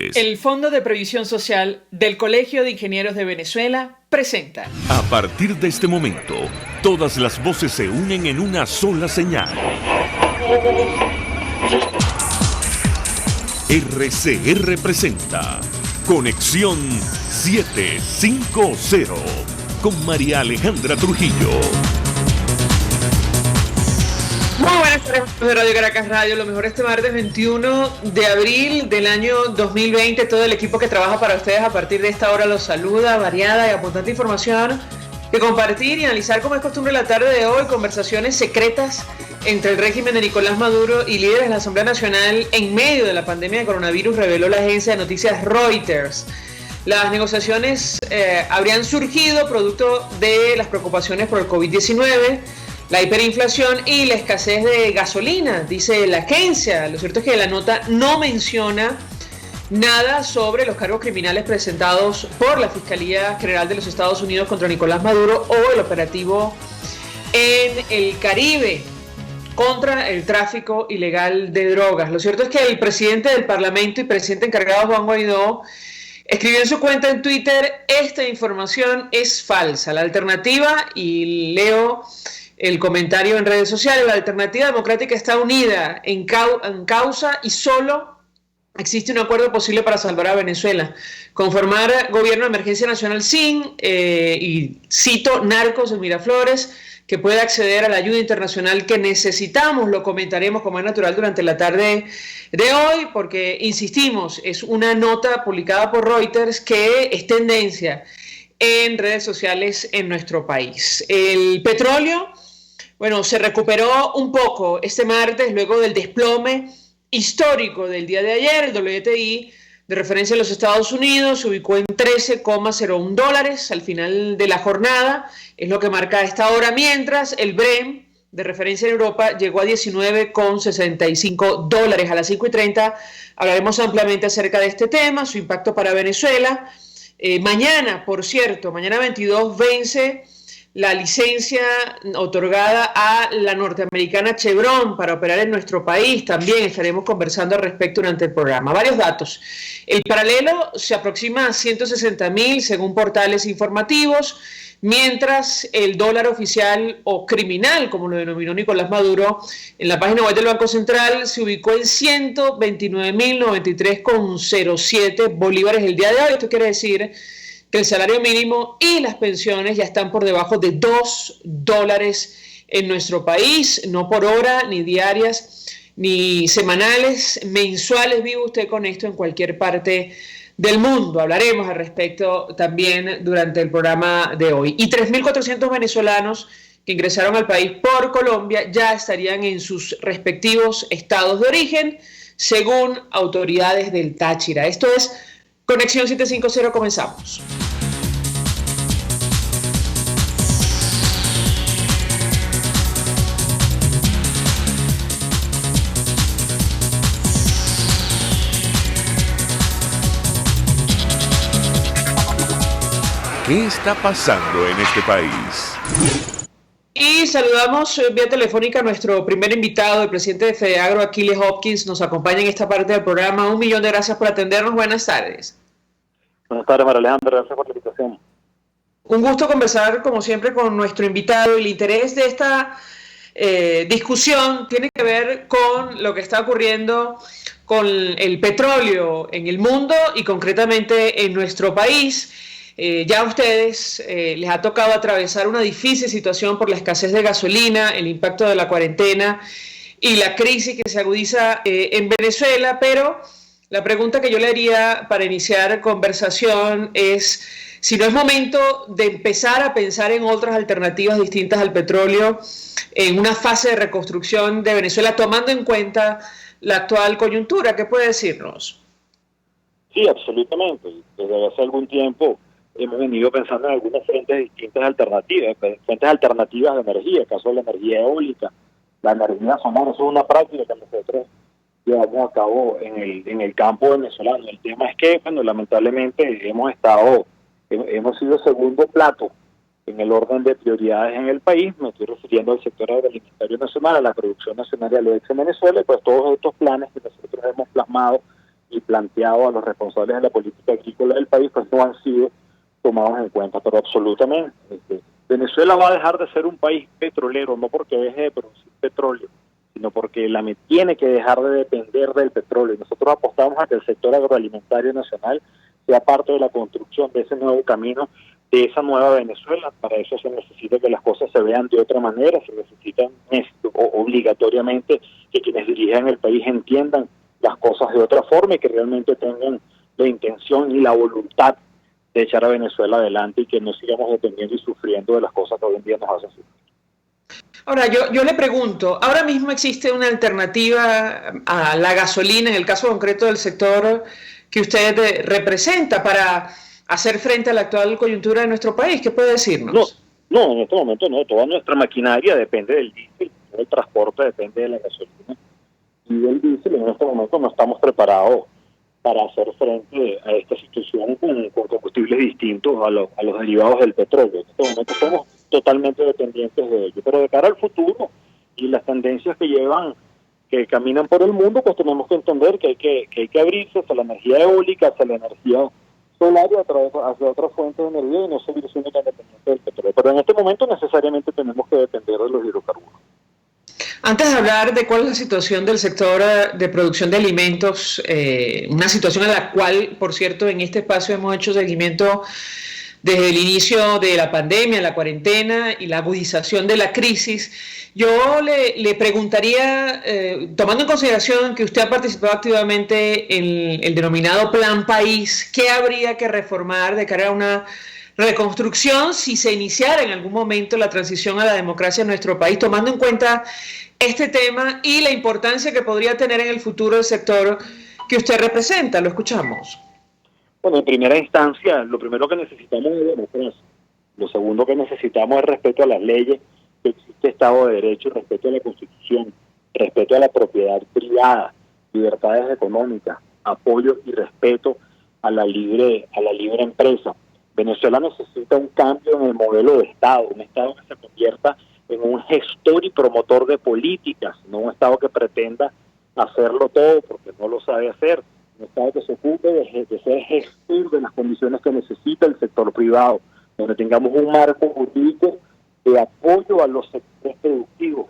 El Fondo de Previsión Social del Colegio de Ingenieros de Venezuela presenta. A partir de este momento, todas las voces se unen en una sola señal. RCR presenta Conexión 750 con María Alejandra Trujillo. Muy buenas tardes de Radio Caracas Radio, lo mejor este martes 21 de abril del año 2020. Todo el equipo que trabaja para ustedes a partir de esta hora los saluda, variada y abundante información que compartir y analizar como es costumbre la tarde de hoy. Conversaciones secretas entre el régimen de Nicolás Maduro y líderes de la Asamblea Nacional en medio de la pandemia de coronavirus, reveló la agencia de noticias Reuters. Las negociaciones habrían surgido producto de las preocupaciones por el COVID-19, la hiperinflación y la escasez de gasolina, dice la agencia. Lo cierto es que la nota no menciona nada sobre los cargos criminales presentados por la Fiscalía General de los Estados Unidos contra Nicolás Maduro o el operativo en el Caribe contra el tráfico ilegal de drogas. Lo cierto es que el presidente del Parlamento y presidente encargado, Juan Guaidó, escribió en su cuenta en Twitter: esta información es falsa. La alternativa, y leo el comentario en redes sociales, la alternativa democrática está unida en causa y solo existe un acuerdo posible para salvar a Venezuela: conformar gobierno de emergencia nacional sin, y cito, narcos en Miraflores, que pueda acceder a la ayuda internacional que necesitamos. Lo comentaremos como es natural durante la tarde de hoy, porque, insistimos, es una nota publicada por Reuters que es tendencia en redes sociales en nuestro país. El petróleo, bueno, se recuperó un poco este martes luego del desplome histórico del día de ayer. El WTI de referencia en los Estados Unidos se ubicó en $13,01 al final de la jornada, es lo que marca a esta hora, mientras el Brent de referencia en Europa llegó a $19,65. A las 5:30 hablaremos ampliamente acerca de este tema, su impacto para Venezuela. Mañana, por cierto, mañana 22 vence la licencia otorgada a la norteamericana Chevron para operar en nuestro país. También estaremos conversando al respecto durante el programa. Varios datos. El paralelo se aproxima a 160.000 según portales informativos, mientras el dólar oficial o criminal, como lo denominó Nicolás Maduro, en la página web del Banco Central se ubicó en 129.093,07 bolívares el día de hoy. Esto quiere decir que el salario mínimo y las pensiones ya están por debajo de $2 en nuestro país, no por hora, ni diarias, ni semanales, mensuales. Vive usted con esto en cualquier parte del mundo. Hablaremos al respecto también durante el programa de hoy. Y 3.400 venezolanos que ingresaron al país por Colombia ya estarían en sus respectivos estados de origen, según autoridades del Táchira. Esto es Conexión 750, comenzamos. ¿Qué está pasando en este país? Y saludamos vía telefónica a nuestro primer invitado, el presidente de FEDEAGRO, Achilles Hopkins, nos acompaña en esta parte del programa. 1.000.000 de gracias por atendernos. Buenas tardes. Buenas tardes, María Alejandra. Gracias por la invitación. Un gusto conversar, como siempre, con nuestro invitado. El interés de esta discusión tiene que ver con lo que está ocurriendo con el petróleo en el mundo y concretamente en nuestro país. Ya a ustedes les ha tocado atravesar una difícil situación por la escasez de gasolina, el impacto de la cuarentena y la crisis que se agudiza en Venezuela, pero la pregunta que yo le haría para iniciar conversación es si no es momento de empezar a pensar en otras alternativas distintas al petróleo en una fase de reconstrucción de Venezuela, tomando en cuenta la actual coyuntura. ¿Qué puede decirnos? Sí, absolutamente. Desde hace algún tiempo hemos venido pensando en algunas fuentes distintas alternativas, fuentes alternativas de energía, el caso de la energía eólica, la energía solar. Eso es una práctica que nosotros llevamos a cabo en el campo venezolano. El tema es que, bueno, lamentablemente hemos sido segundo plato en el orden de prioridades en el país. Me estoy refiriendo al sector agroalimentario nacional, a la producción nacional y a lo ex en Venezuela, y pues todos estos planes que nosotros hemos plasmado y planteado a los responsables de la política agrícola del país, pues no han sido tomados en cuenta, pero absolutamente. Venezuela va a dejar de ser un país petrolero, no porque deje de producir petróleo, sino porque tiene que dejar de depender del petróleo. Nosotros apostamos a que el sector agroalimentario nacional sea parte de la construcción de ese nuevo camino, de esa nueva Venezuela. Para eso se necesita que las cosas se vean de otra manera, se necesita obligatoriamente que quienes dirijan el país entiendan las cosas de otra forma y que realmente tengan la intención y la voluntad de echar a Venezuela adelante y que no sigamos dependiendo y sufriendo de las cosas que hoy en día nos hacen sufrir. Ahora, yo le pregunto, ¿ahora mismo existe una alternativa a la gasolina, en el caso concreto del sector que usted representa, para hacer frente a la actual coyuntura de nuestro país? ¿Qué puede decirnos? No, en este momento no. Toda nuestra maquinaria depende del diésel, todo el transporte depende de la gasolina y del diésel. En este momento no estamos preparados para hacer frente a esta situación con combustibles distintos a los derivados del petróleo. En este momento somos totalmente dependientes de ello. Pero de cara al futuro y las tendencias que caminan por el mundo, pues tenemos que entender que hay que abrirse hacia la energía eólica, hacia la energía solar y hacia otras fuentes de energía y no seguir siendo tan dependientes del petróleo. Pero en este momento necesariamente tenemos que depender de los hidrocarburos. Antes de hablar de cuál es la situación del sector de producción de alimentos, una situación a la cual, por cierto, en este espacio hemos hecho seguimiento desde el inicio de la pandemia, la cuarentena y la agudización de la crisis, yo le preguntaría, tomando en consideración que usted ha participado activamente en el denominado Plan País, ¿qué habría que reformar de cara a una reconstrucción si se iniciara en algún momento la transición a la democracia en nuestro país, tomando en cuenta este tema y la importancia que podría tener en el futuro el sector que usted representa? Lo escuchamos. Bueno, en primera instancia, lo primero que necesitamos es democracia. Lo segundo que necesitamos es respeto a las leyes, que existe Estado de Derecho, respeto a la Constitución, respeto a la propiedad privada, libertades económicas, apoyo y respeto a la libre empresa. Venezuela necesita un cambio en el modelo de Estado, un Estado que se convierta en un gestor y promotor de políticas, no un Estado que pretenda hacerlo todo porque no lo sabe hacer, un Estado que se ocupe de ser gestor de las condiciones que necesita el sector privado, donde tengamos un marco jurídico de apoyo a los sectores productivos,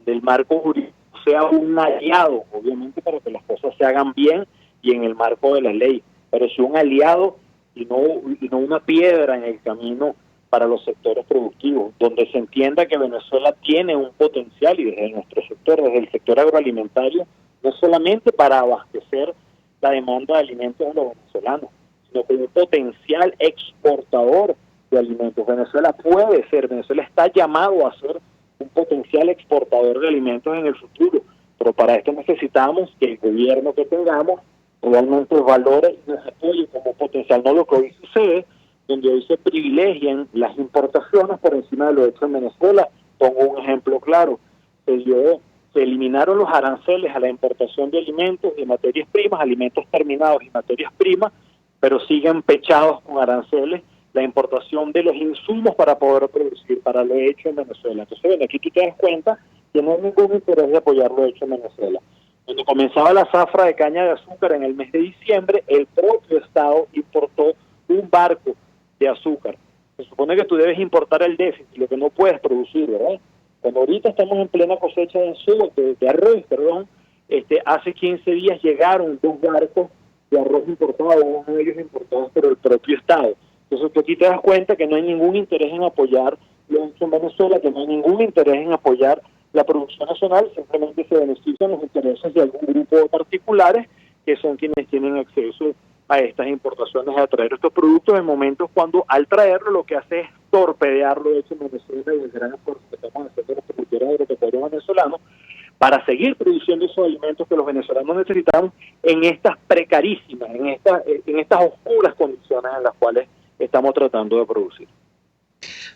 del marco jurídico sea un aliado, obviamente para que las cosas se hagan bien y en el marco de la ley, pero si un aliado y no una piedra en el camino para los sectores productivos, donde se entienda que Venezuela tiene un potencial, y desde nuestro sector, desde el sector agroalimentario, no solamente para abastecer la demanda de alimentos de los venezolanos, sino como un potencial exportador de alimentos. Venezuela está llamado a ser un potencial exportador de alimentos en el futuro, pero para esto necesitamos que el gobierno que tengamos realmente valore y nos apoye como potencial, no lo que hoy sucede, donde hoy se privilegian las importaciones por encima de lo hecho en Venezuela. Pongo un ejemplo claro: se eliminaron los aranceles a la importación de alimentos, de materias primas, alimentos terminados y materias primas, pero siguen pechados con aranceles la importación de los insumos para poder producir, para lo hecho en Venezuela. Entonces, bueno, aquí tú te das cuenta que no hay ningún interés de apoyar lo hecho en Venezuela. Cuando comenzaba la zafra de caña de azúcar en el mes de diciembre, el propio Estado importó un barco de azúcar. Se supone que tú debes importar el déficit, lo que no puedes producir, ¿verdad? Cuando ahorita estamos en plena cosecha de arroz, hace 15 días llegaron 2 barcos de arroz importado, uno de ellos importados por el propio Estado. Entonces tú aquí te das cuenta que no hay ningún interés en apoyar lo hecho en Venezuela, que no hay ningún interés en apoyar la producción nacional, simplemente se benefician los intereses de algún grupo de particulares que son quienes tienen acceso a estas importaciones, a traer estos productos en momentos cuando al traerlo lo que hace es torpedear lo hecho en Venezuela y el gran esfuerzo que estamos haciendo los productores agropecuarios venezolanos para seguir produciendo esos alimentos que los venezolanos necesitamos en estas precarísimas, en estas oscuras condiciones en las cuales estamos tratando de producir.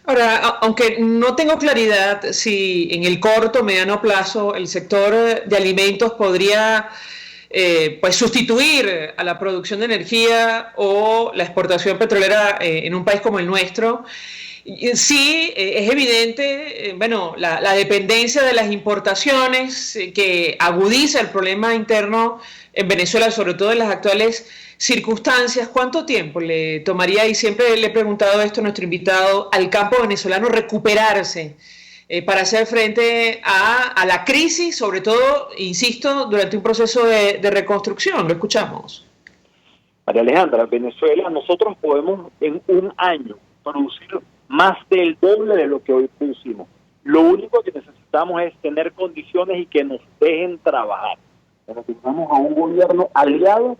Ahora, aunque no tengo claridad si en el corto o mediano plazo el sector de alimentos podría pues sustituir a la producción de energía o la exportación petrolera en un país como el nuestro, sí es evidente, la dependencia de las importaciones que agudiza el problema interno en Venezuela, sobre todo en las actuales circunstancias. ¿Cuánto tiempo le tomaría, y siempre le he preguntado esto a nuestro invitado, al campo venezolano recuperarse para hacer frente a la crisis, sobre todo, insisto, durante un proceso de reconstrucción? Lo escuchamos. María Alejandra, Venezuela, nosotros podemos en un año producir más del doble de lo que hoy producimos. Lo único que necesitamos es tener condiciones y que nos dejen trabajar. Necesitamos a un gobierno aliado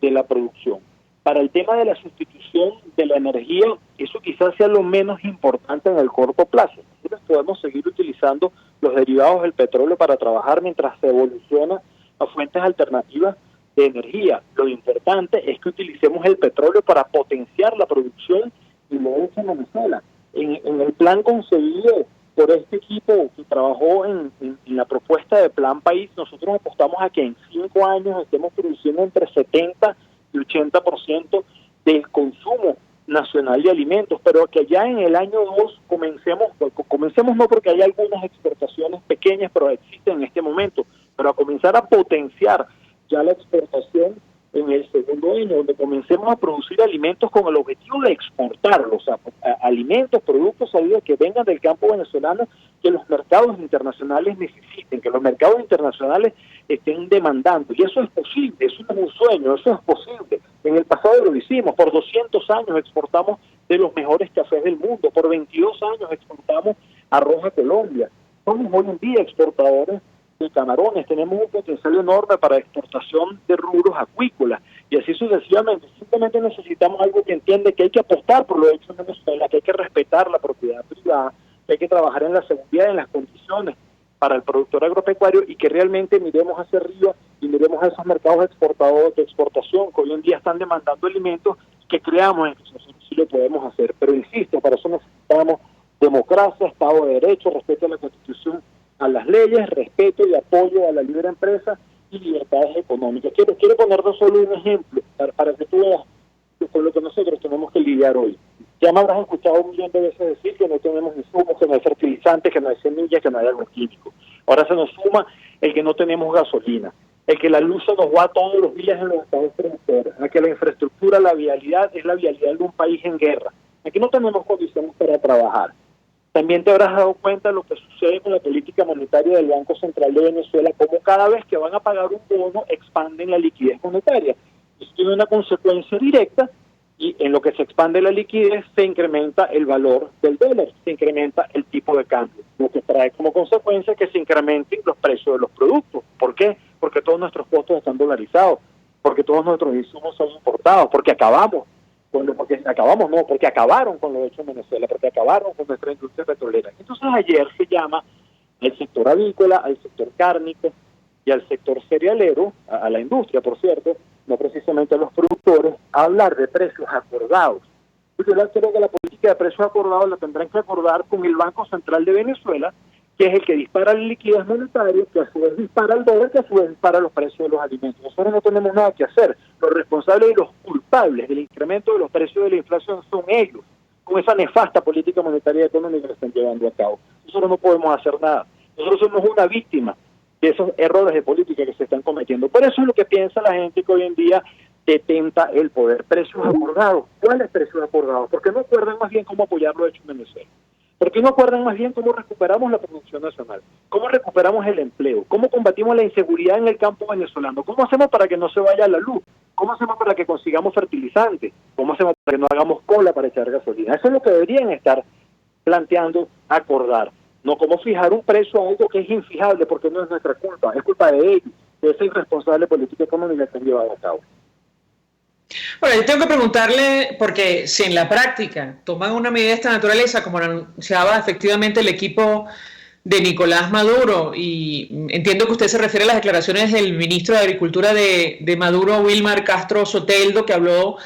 de la producción. Para el tema de la sustitución de la energía, eso quizás sea lo menos importante en el corto plazo. Nosotros podemos seguir utilizando los derivados del petróleo para trabajar mientras se evoluciona a fuentes alternativas de energía. Lo importante es que utilicemos el petróleo para potenciar la producción y lo hecho en Venezuela. En el plan concebido por este equipo que trabajó en la propuesta de Plan País, nosotros apostamos a que en 5 años estemos produciendo entre 70 y 80% del consumo nacional de alimentos, pero que ya en el año 2 comencemos no porque hay algunas exportaciones pequeñas, pero existen en este momento, pero a comenzar a potenciar ya la exportación en el segundo año, donde comencemos a producir alimentos con el objetivo de exportarlos, o sea, alimentos, productos sólidos que vengan del campo venezolano, que los mercados internacionales necesiten, que los mercados internacionales estén demandando. Y eso es posible, eso no es un sueño, eso es posible. En el pasado lo hicimos, por 200 años exportamos de los mejores cafés del mundo, por 22 años exportamos arroz a Colombia. Somos hoy en día exportadores de camarones, tenemos un potencial enorme para exportación de rubros acuícolas y así sucesivamente. Simplemente necesitamos algo que entiende que hay que apostar por lo hecho en Venezuela, que hay que respetar la propiedad privada, que hay que trabajar en la seguridad, en las condiciones para el productor agropecuario y que realmente miremos hacia arriba y miremos a esos mercados exportadores de exportación que hoy en día están demandando alimentos, que creamos en que nosotros sí lo podemos hacer. Pero insisto, para eso necesitamos democracia, Estado de Derecho, respeto a la Constitución, a las leyes, respeto y apoyo a la libre empresa y libertades económicas. Quiero ponerte solo un ejemplo para que tú veas con lo que nosotros tenemos que lidiar hoy. Ya me habrás escuchado 1.000.000 de veces decir que no tenemos insumos, que no hay fertilizantes, que no hay semillas, que no hay agroquímicos. Ahora se nos suma el que no tenemos gasolina, el que la luz se nos va todos los días en los estados productores, el que la infraestructura, la vialidad es la vialidad de un país en guerra. Aquí no tenemos condiciones para trabajar. También te habrás dado cuenta de lo que sucede con la política monetaria del Banco Central de Venezuela, como cada vez que van a pagar un bono expanden la liquidez monetaria. Eso tiene una consecuencia directa y en lo que se expande la liquidez se incrementa el valor del dólar, se incrementa el tipo de cambio, lo que trae como consecuencia que se incrementen los precios de los productos. ¿Por qué? Porque todos nuestros costos están dolarizados, porque todos nuestros insumos son importados, porque acabaron con lo hecho en Venezuela, porque acabaron con nuestra industria petrolera. Entonces ayer se llama al sector avícola, al sector cárnico y al sector cerealero, a la industria, por cierto, no precisamente a los productores, a hablar de precios acordados. Yo creo que la política de precios acordados la tendrán que acordar con el Banco Central de Venezuela, que es el que dispara la liquidez monetaria, que a su vez dispara el dólar, que a su vez dispara los precios de los alimentos. Nosotros no tenemos nada que hacer. Los responsables y los culpables del incremento de los precios de la inflación son ellos, con esa nefasta política monetaria y económica que están llevando a cabo. Nosotros no podemos hacer nada. Nosotros somos una víctima de esos errores de política que se están cometiendo. Por eso es lo que piensa la gente que hoy en día detenta el poder. Precios acordados. ¿Cuáles precios acordados? ¿Por qué no acuerdan más bien cómo apoyar lo hecho en Venezuela? ¿Por qué no acuerdan más bien cómo recuperamos la producción nacional? ¿Cómo recuperamos el empleo? ¿Cómo combatimos la inseguridad en el campo venezolano? ¿Cómo hacemos para que no se vaya la luz? ¿Cómo hacemos para que consigamos fertilizantes? ¿Cómo hacemos para que no hagamos cola para echar gasolina? Eso es lo que deberían estar planteando acordar. No cómo fijar un precio a algo que es infijable, porque no es nuestra culpa, es culpa de ellos, de esa irresponsable política económica que han llevado a cabo. Bueno, yo tengo que preguntarle, porque si en la práctica toman una medida de esta naturaleza, como anunciaba efectivamente el equipo de Nicolás Maduro, y entiendo que usted se refiere a las declaraciones del ministro de Agricultura de Maduro, Wilmar Castro Soteldo, que habló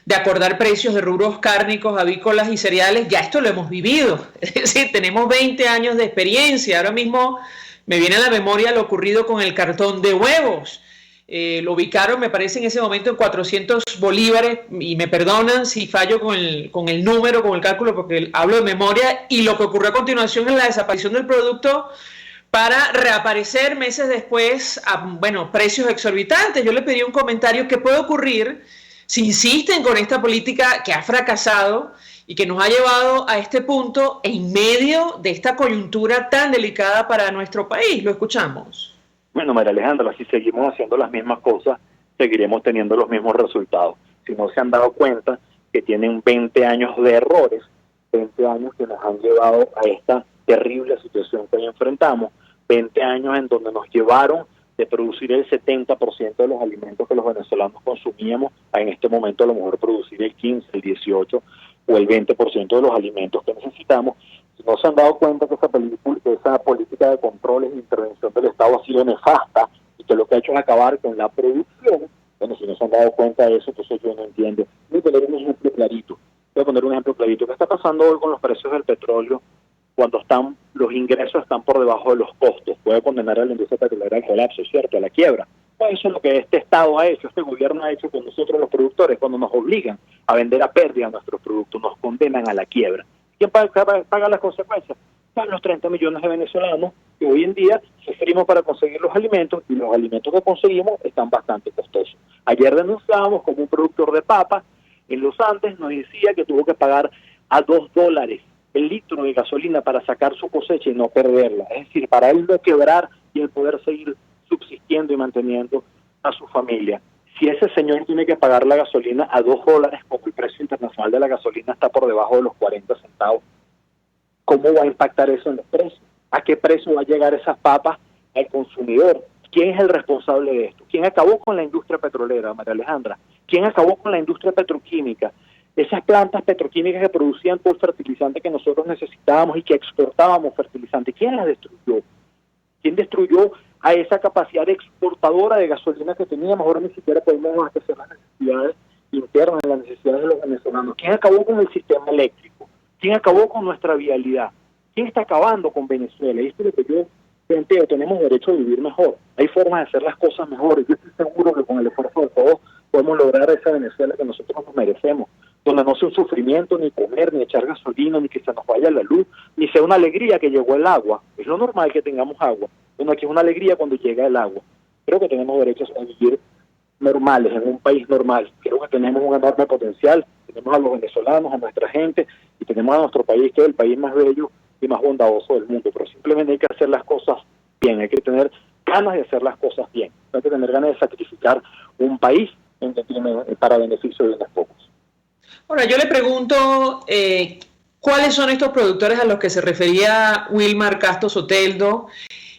de acordar precios de rubros cárnicos, avícolas y cereales. Ya esto lo hemos vivido, es decir, tenemos 20 años de experiencia. Ahora mismo me viene a la memoria lo ocurrido con el cartón de huevos. Lo ubicaron, me parece, en ese momento en 400 bolívares, y me perdonan si fallo con el número, con el cálculo, porque hablo de memoria, y lo que ocurrió a continuación en la desaparición del producto para reaparecer meses después a, bueno, precios exorbitantes. Yo le pedí un comentario: ¿qué puede ocurrir si insisten con esta política que ha fracasado y que nos ha llevado a este punto en medio de esta coyuntura tan delicada para nuestro país? Lo escuchamos. Bueno, María Alejandra, si seguimos haciendo las mismas cosas, seguiremos teniendo los mismos resultados. Si no se han dado cuenta que tienen 20 años de errores, 20 años que nos han llevado a esta terrible situación que hoy enfrentamos, 20 años en donde nos llevaron de producir el 70% de los alimentos que los venezolanos consumíamos, a en este momento a lo mejor producir el 15, el 18 o el 20% de los alimentos que necesitamos. Si no se han dado cuenta que esa política de controles e intervención del Estado ha sido nefasta y que lo que ha hecho es acabar con la producción, bueno, si no se han dado cuenta de eso, entonces yo no entiendo. Voy a poner un ejemplo clarito. ¿Qué está pasando hoy con los precios del petróleo cuando los ingresos están por debajo de los costos? Puede condenar a la industria petrolera al colapso, ¿cierto?, a la quiebra. Pues eso es lo que este Estado ha hecho, este gobierno ha hecho con nosotros los productores, cuando nos obligan a vender a pérdida nuestros productos, nos condenan a la quiebra. ¿Quién paga las consecuencias? Son los 30 millones de venezolanos que hoy en día sufrimos para conseguir los alimentos, y los alimentos que conseguimos están bastante costosos. Ayer denunciábamos como un productor de papa en los Andes nos decía que tuvo que pagar a $2 el litro de gasolina para sacar su cosecha y no perderla. Es decir, para él no quebrar y el poder seguir subsistiendo y manteniendo a su familia. Si ese señor tiene que pagar la gasolina a $2, como el precio internacional de la gasolina está por debajo de los 40 centavos, ¿cómo va a impactar eso en los precios? ¿A qué precio va a llegar esas papas al consumidor? ¿Quién es el responsable de esto? ¿Quién acabó con la industria petrolera, María Alejandra? ¿Quién acabó con la industria petroquímica? Esas plantas petroquímicas que producían todo el fertilizante que nosotros necesitábamos y que exportábamos fertilizante. ¿Quién las destruyó? ¿Quién destruyó a esa capacidad exportadora de gasolina que teníamos? Ahora ni siquiera podemos abastecer las necesidades internas, las necesidades de los venezolanos. ¿Quién acabó con el sistema eléctrico? ¿Quién acabó con nuestra vialidad? ¿Quién está acabando con Venezuela? Y esto es lo que yo planteo: tenemos derecho a vivir mejor. Hay formas de hacer las cosas mejores. Yo estoy seguro que con el esfuerzo de todos podemos lograr esa Venezuela que nosotros nos merecemos, donde no sea un sufrimiento ni comer, ni echar gasolina, ni que se nos vaya la luz, ni sea una alegría que llegó el agua. Es lo normal que tengamos agua. Bueno, aquí es una alegría cuando llega el agua. Creo que tenemos derecho a vivir normales, en un país normal. Creo que tenemos un enorme potencial. Tenemos a los venezolanos, a nuestra gente, y tenemos a nuestro país, que es el país más bello y más bondadoso del mundo. Pero simplemente hay que hacer las cosas bien, hay que tener ganas de hacer las cosas bien. No hay que tener ganas de sacrificar un país para beneficio de unos pocos. Ahora, yo le pregunto, ¿cuáles son estos productores a los que se refería Wilmar Castro Soteldo?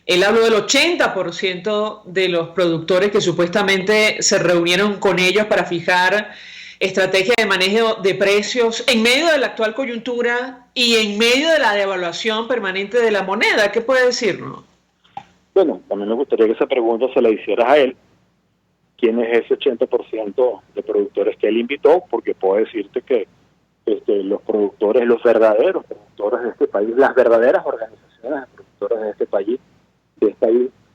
Él habló del 80% de los productores que supuestamente se reunieron con ellos para fijar estrategias de manejo de precios en medio de la actual coyuntura y en medio de la devaluación permanente de la moneda. ¿Qué puede decirnos? Bueno, también me gustaría que esa pregunta se la hicieras a él. ¿Quién es ese 80% de productores que él invitó? Porque puedo decirte que los productores, los verdaderos productores de este país, las verdaderas organizaciones de productores de este país,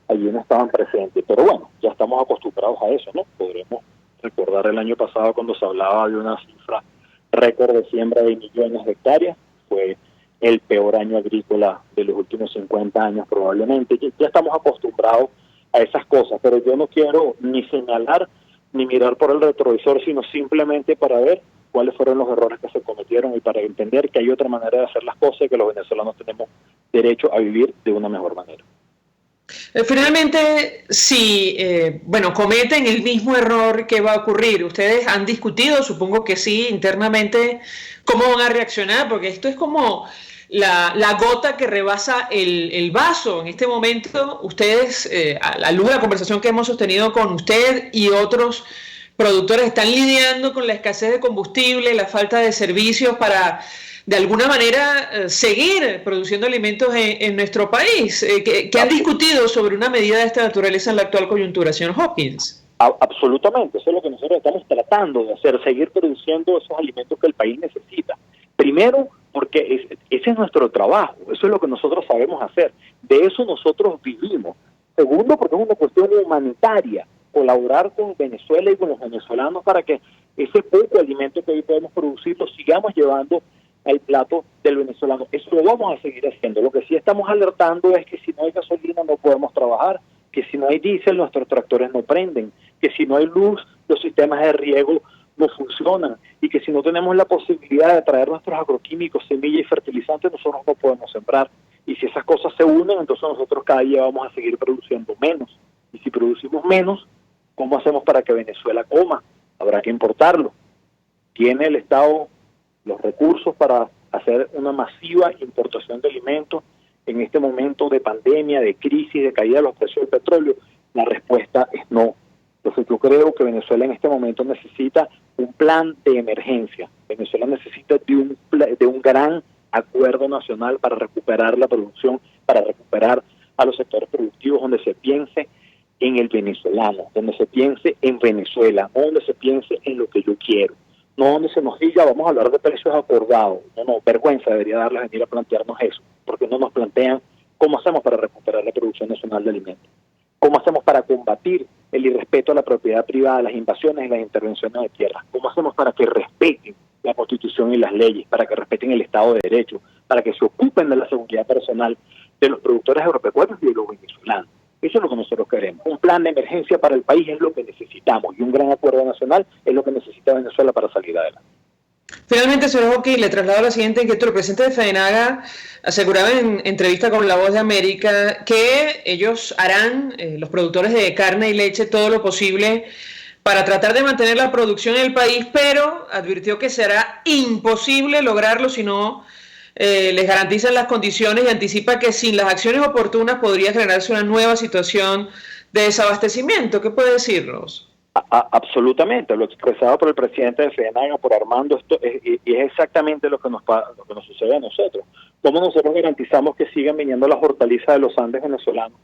allí no estaban presentes. Pero bueno, ya estamos acostumbrados a eso, ¿no? Podremos recordar el año pasado cuando se hablaba de una cifra récord de siembra de millones de hectáreas. Fue el peor año agrícola de los últimos 50 años probablemente. Ya estamos acostumbrados a esas cosas, pero yo no quiero ni señalar ni mirar por el retrovisor, sino simplemente para ver cuáles fueron los errores que se cometieron y para entender que hay otra manera de hacer las cosas y que los venezolanos tenemos derecho a vivir de una mejor manera. Finalmente, si cometen el mismo error, ¿qué va a ocurrir? ¿Ustedes han discutido, supongo que sí, internamente, cómo van a reaccionar? Porque esto es como la gota que rebasa el vaso. En este momento, ustedes, a la luz de la conversación que hemos sostenido con usted y otros productores, están lidiando con la escasez de combustible, la falta de servicios para, de alguna manera, seguir produciendo alimentos en nuestro país. ¿Qué han discutido sobre una medida de esta naturaleza en la actual coyuntura, señor Hopkins? Absolutamente, eso es lo que nosotros estamos tratando de hacer, seguir produciendo esos alimentos que el país necesita. Primero, porque ese es nuestro trabajo, eso es lo que nosotros sabemos hacer, de eso nosotros vivimos. Segundo, porque es una cuestión humanitaria, colaborar con Venezuela y con los venezolanos para que ese poco alimento que hoy podemos producir lo sigamos llevando al plato del venezolano. Eso lo vamos a seguir haciendo. Lo que sí estamos alertando es que si no hay gasolina no podemos trabajar, que si no hay diésel nuestros tractores no prenden, que si no hay luz los sistemas de riego no funcionan, y que si no tenemos la posibilidad de traer nuestros agroquímicos, semillas y fertilizantes, nosotros no podemos sembrar. Y si esas cosas se unen, entonces nosotros cada día vamos a seguir produciendo menos. Y si producimos menos, ¿cómo hacemos para que Venezuela coma? Habrá que importarlo. ¿Tiene el Estado los recursos para hacer una masiva importación de alimentos en este momento de pandemia, de crisis, de caída de los precios del petróleo? La respuesta es no. Entonces yo creo que Venezuela en este momento necesita un plan de emergencia. Venezuela necesita de un gran acuerdo nacional para recuperar la producción, para recuperar a los sectores productivos, donde se piense en el venezolano, donde se piense en Venezuela, no donde se piense en lo que yo quiero, no donde se nos diga vamos a hablar de precios acordados. No, vergüenza debería darles venir a plantearnos eso, porque no nos plantean cómo hacemos para recuperar la producción nacional de alimentos, cómo hacemos para combatir el irrespeto a la propiedad privada, las invasiones y las intervenciones de tierras, cómo hacemos para que respeten la Constitución y las leyes, para que respeten el Estado de Derecho, para que se ocupen de la seguridad personal de los productores agropecuarios y de los venezolanos. Eso es lo que nosotros queremos. Un plan de emergencia para el país es lo que necesitamos, y un gran acuerdo nacional es lo que necesita Venezuela para salir adelante. Finalmente, señor Joaquín, le traslado la siguiente inquietud. El presidente de FEDENAGA aseguraba en entrevista con La Voz de América que ellos harán, los productores de carne y leche, todo lo posible para tratar de mantener la producción en el país, pero advirtió que será imposible lograrlo si no les garantizan las condiciones, y anticipa que sin las acciones oportunas podría generarse una nueva situación de desabastecimiento. ¿Qué puede decirnos? Absolutamente, lo expresado por el presidente de FEDENAGA, por Armando, y es exactamente lo que nos sucede a nosotros. ¿Cómo nosotros garantizamos que sigan viniendo las hortalizas de los Andes venezolanos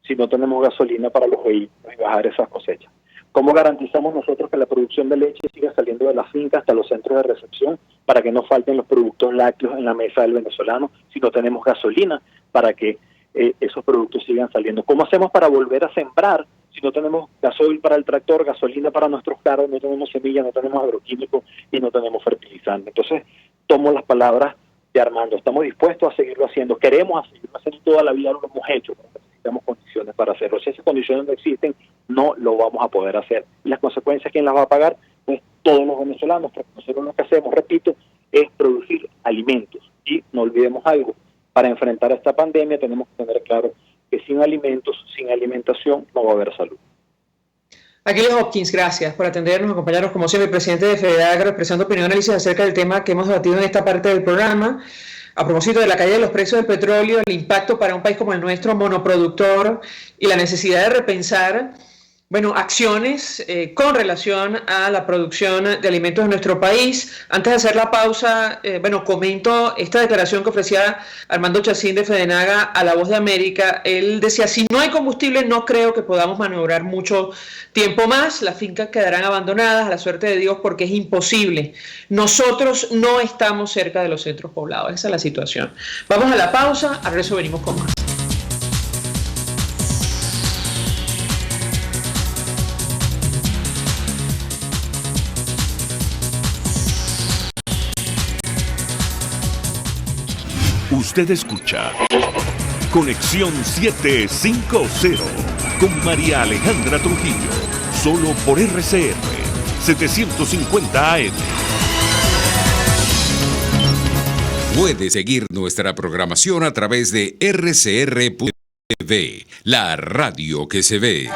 si no tenemos gasolina para los vehículos y bajar esas cosechas? ¿Cómo garantizamos nosotros que la producción de leche siga saliendo de la finca hasta los centros de recepción para que no falten los productos lácteos en la mesa del venezolano si no tenemos gasolina para que esos productos sigan saliendo? ¿Cómo hacemos para volver a sembrar si no tenemos gasoil para el tractor, gasolina para nuestros carros, no tenemos semillas, no tenemos agroquímicos y no tenemos fertilizantes? Entonces, tomo las palabras de Armando. Estamos dispuestos a seguirlo haciendo. Queremos seguirlo haciendo toda la vida, lo hemos hecho, pero necesitamos condiciones para hacerlo. Si esas condiciones no existen, no lo vamos a poder hacer. Y las consecuencias, ¿quién las va a pagar? Pues todos los venezolanos, porque nosotros lo que hacemos, repito, es producir alimentos. Y no olvidemos algo, para enfrentar esta pandemia tenemos que tener claro que sin alimentos, sin alimentación, no va a haber salud. Aquiles Hopkins, gracias por atendernos, acompañarnos como siempre, el presidente de FEDENAGA, expresando opinión y análisis acerca del tema que hemos debatido en esta parte del programa, a propósito de la caída de los precios del petróleo, el impacto para un país como el nuestro, monoproductor, y la necesidad de repensar, acciones con relación a la producción de alimentos en nuestro país. Antes de hacer la pausa, comento esta declaración que ofrecía Armando Chacín de FEDENAGA a La Voz de América. Él decía, si no hay combustible, no creo que podamos maniobrar mucho tiempo más. Las fincas quedarán abandonadas a la suerte de Dios porque es imposible. Nosotros no estamos cerca de los centros poblados. Esa es la situación. Vamos a la pausa, al regreso venimos con más. Usted escucha Conexión 750 con María Alejandra Trujillo, solo por RCR 750 AM. Puede seguir nuestra programación a través de RCR.tv, la radio que se ve.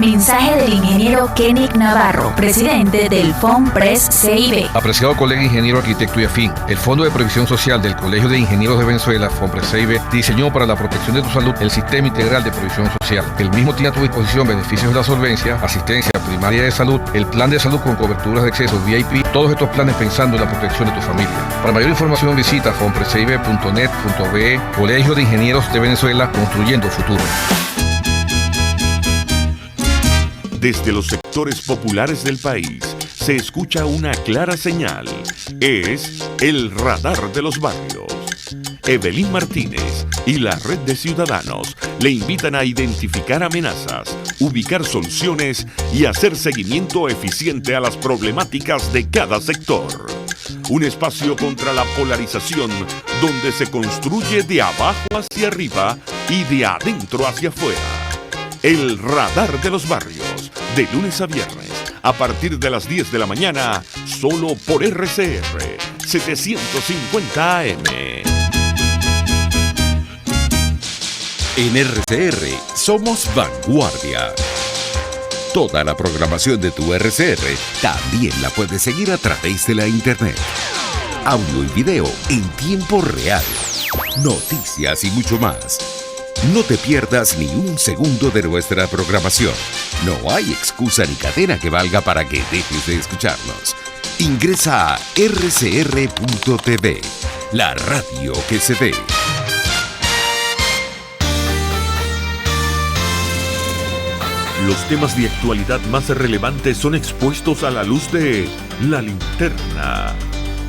Mensaje del ingeniero Kenick Navarro, presidente del FOMPRES CIB. Apreciado colega ingeniero, arquitecto y afín, el Fondo de Previsión Social del Colegio de Ingenieros de Venezuela, FOMPRES CIB, diseñó para la protección de tu salud el Sistema Integral de Previsión Social. El mismo tiene a tu disposición beneficios de la solvencia, asistencia primaria de salud, el plan de salud con coberturas de acceso VIP, todos estos planes pensando en la protección de tu familia. Para mayor información visita fomprescibe.net.be, Colegio de Ingenieros de Venezuela, construyendo futuro. Desde los sectores populares del país se escucha una clara señal. Es el radar de los barrios. Evelyn Martínez y la Red de Ciudadanos le invitan a identificar amenazas, ubicar soluciones y hacer seguimiento eficiente a las problemáticas de cada sector. un espacio contra la polarización donde se construye de abajo hacia arriba y de adentro hacia afuera. El Radar de los Barrios, de lunes a viernes, a partir de las 10 de la mañana, solo por RCR 750 AM. En RCR somos vanguardia. Toda la programación de tu RCR también la puedes seguir a través de la internet. Audio y video en tiempo real. Noticias y mucho más. No te pierdas ni un segundo de nuestra programación. No hay excusa ni cadena que valga para que dejes de escucharnos. Ingresa a rcr.tv, la radio que se ve. Los temas de actualidad más relevantes son expuestos a la luz de La Linterna.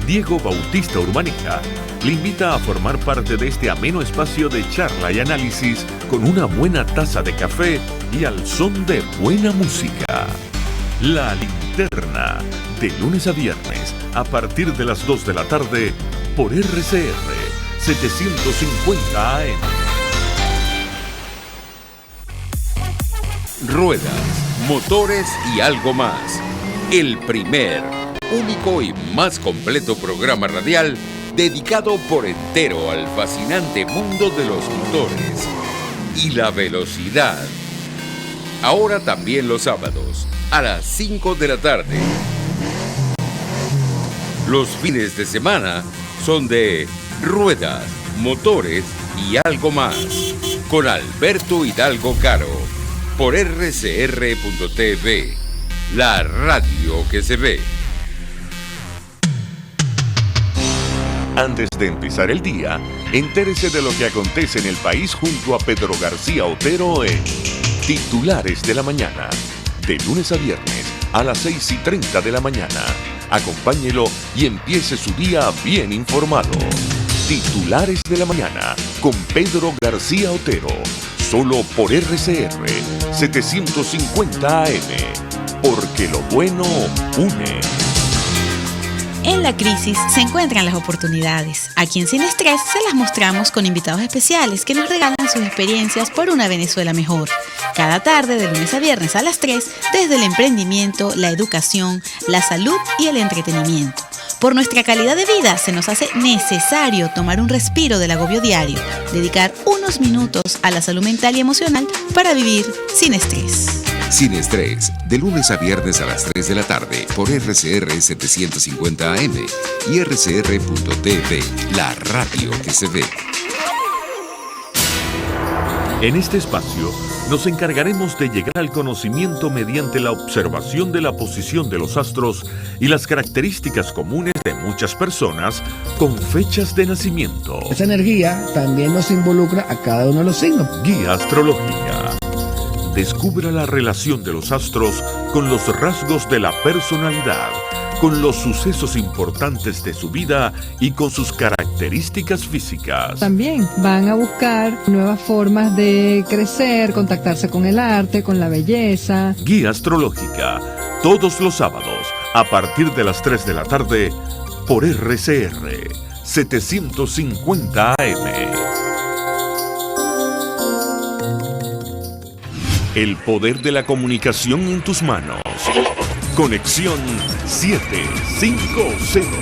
Diego Bautista Urbaneja le invita a formar parte de este ameno espacio de charla y análisis con una buena taza de café y al son de buena música. La Linterna, de lunes a viernes, a partir de las 2 de la tarde, por RCR 750 AM. Ruedas, motores y algo más. El primer, único y más completo programa radial dedicado por entero al fascinante mundo de los motores y la velocidad. Ahora también los sábados, a las 5 de la tarde. Los fines de semana son de Ruedas, Motores y algo más, con Alberto Hidalgo Caro, por rcr.tv, la radio que se ve. Antes de empezar el día, entérese de lo que acontece en el país junto a Pedro García Otero en Titulares de la Mañana, de lunes a viernes a las 6:30 de la mañana. Acompáñelo y empiece su día bien informado. Titulares de la Mañana con Pedro García Otero, solo por RCR 750 AM, porque lo bueno une. En la crisis se encuentran las oportunidades. Aquí en Sin Estrés se las mostramos con invitados especiales que nos regalan sus experiencias por una Venezuela mejor. Cada tarde, de lunes a viernes a las 3, desde el emprendimiento, la educación, la salud y el entretenimiento. Por nuestra calidad de vida se nos hace necesario tomar un respiro del agobio diario, dedicar unos minutos a la salud mental y emocional para vivir sin estrés. Sin Estrés, de lunes a viernes a las 3 de la tarde por RCR 750 AM y rcr.tv, la radio que se ve. En este espacio nos encargaremos de llegar al conocimiento mediante la observación de la posición de los astros y las características comunes de muchas personas con fechas de nacimiento. Esa energía también nos involucra a cada uno de los signos. Guía astrológica. Descubra la relación de los astros con los rasgos de la personalidad, con los sucesos importantes de su vida y con sus características físicas. También van a buscar nuevas formas de crecer, contactarse con el arte, con la belleza. Guía astrológica, todos los sábados, a partir de las 3 de la tarde, por RCR 750 AM. El poder de la comunicación en tus manos. Conexión 750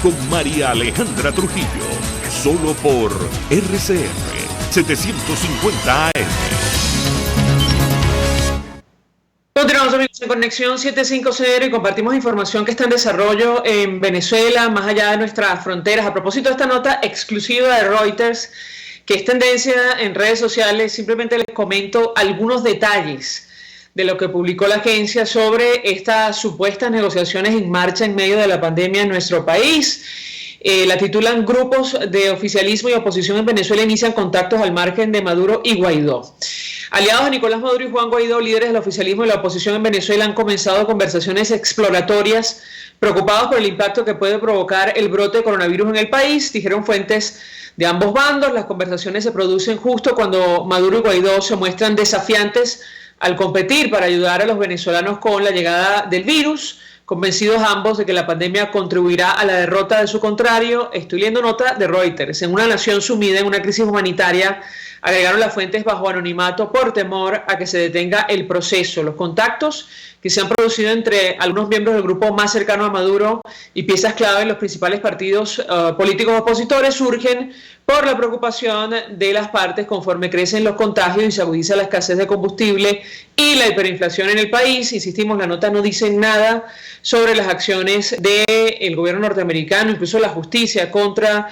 con María Alejandra Trujillo. Solo por RCR 750 AM. Continuamos, amigos, en Conexión 750 y compartimos información que está en desarrollo en Venezuela, más allá de nuestras fronteras. A propósito de esta nota exclusiva de Reuters, que es tendencia en redes sociales, simplemente les comento algunos detalles de lo que publicó la agencia sobre estas supuestas negociaciones en marcha en medio de la pandemia en nuestro país. La titulan Grupos de oficialismo y oposición en Venezuela inician contactos al margen de Maduro y Guaidó. Aliados de Nicolás Maduro y Juan Guaidó, líderes del oficialismo y la oposición en Venezuela, han comenzado conversaciones exploratorias preocupados por el impacto que puede provocar el brote de coronavirus en el país, dijeron fuentes de ambos bandos. Las conversaciones se producen justo cuando Maduro y Guaidó se muestran desafiantes al competir para ayudar a los venezolanos con la llegada del virus. convencidos ambos de que la pandemia contribuirá a la derrota de su contrario. Estoy leyendo nota de Reuters. En una nación sumida en una crisis humanitaria, agregaron las fuentes bajo anonimato por temor a que se detenga el proceso. Los contactos que se han producido entre algunos miembros del grupo más cercano a Maduro y piezas clave en los principales partidos políticos opositores surgen por la preocupación de las partes conforme crecen los contagios y se agudiza la escasez de combustible y la hiperinflación en el país. Insistimos, la nota no dice nada sobre las acciones del gobierno norteamericano, incluso la justicia contra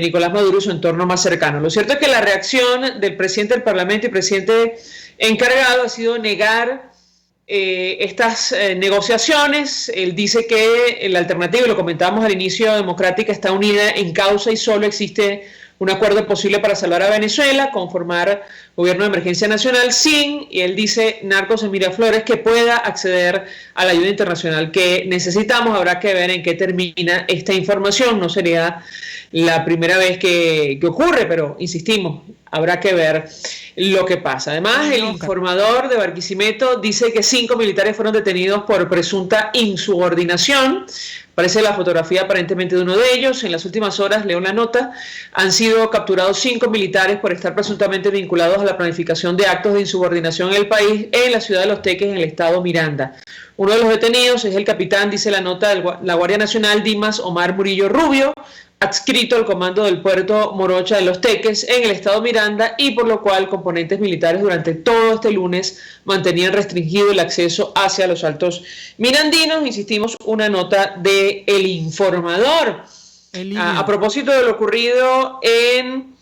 Nicolás Maduro y su entorno más cercano. Lo cierto es que la reacción del presidente del Parlamento y presidente encargado ha sido negar estas negociaciones. Él dice que la alternativa, y lo comentábamos al inicio, democrática está unida en causa y solo existe un acuerdo posible para salvar a Venezuela, conformar gobierno de emergencia nacional sin, y él dice, narcos en Miraflores, que pueda acceder a la ayuda internacional que necesitamos. Habrá que ver en qué termina esta información. No sería la primera vez que ocurre, pero insistimos, habrá que ver lo que pasa. Además, el informador de Barquisimeto dice que 5 militares fueron detenidos por presunta insubordinación. Aparece la fotografía aparentemente de uno de ellos. En las últimas horas, leo la nota, han sido capturados 5 militares por estar presuntamente vinculados a la planificación de actos de insubordinación en el país, en la ciudad de Los Teques, en el estado Miranda. Uno de los detenidos es el capitán, dice la nota, de la Guardia Nacional, Dimas Omar Murillo Rubio, adscrito al comando del puerto Morocha de Los Teques en el estado Miranda, y por lo cual componentes militares durante todo este lunes mantenían restringido el acceso hacia los altos mirandinos. Insistimos, una nota de El Informador. A propósito de lo ocurrido en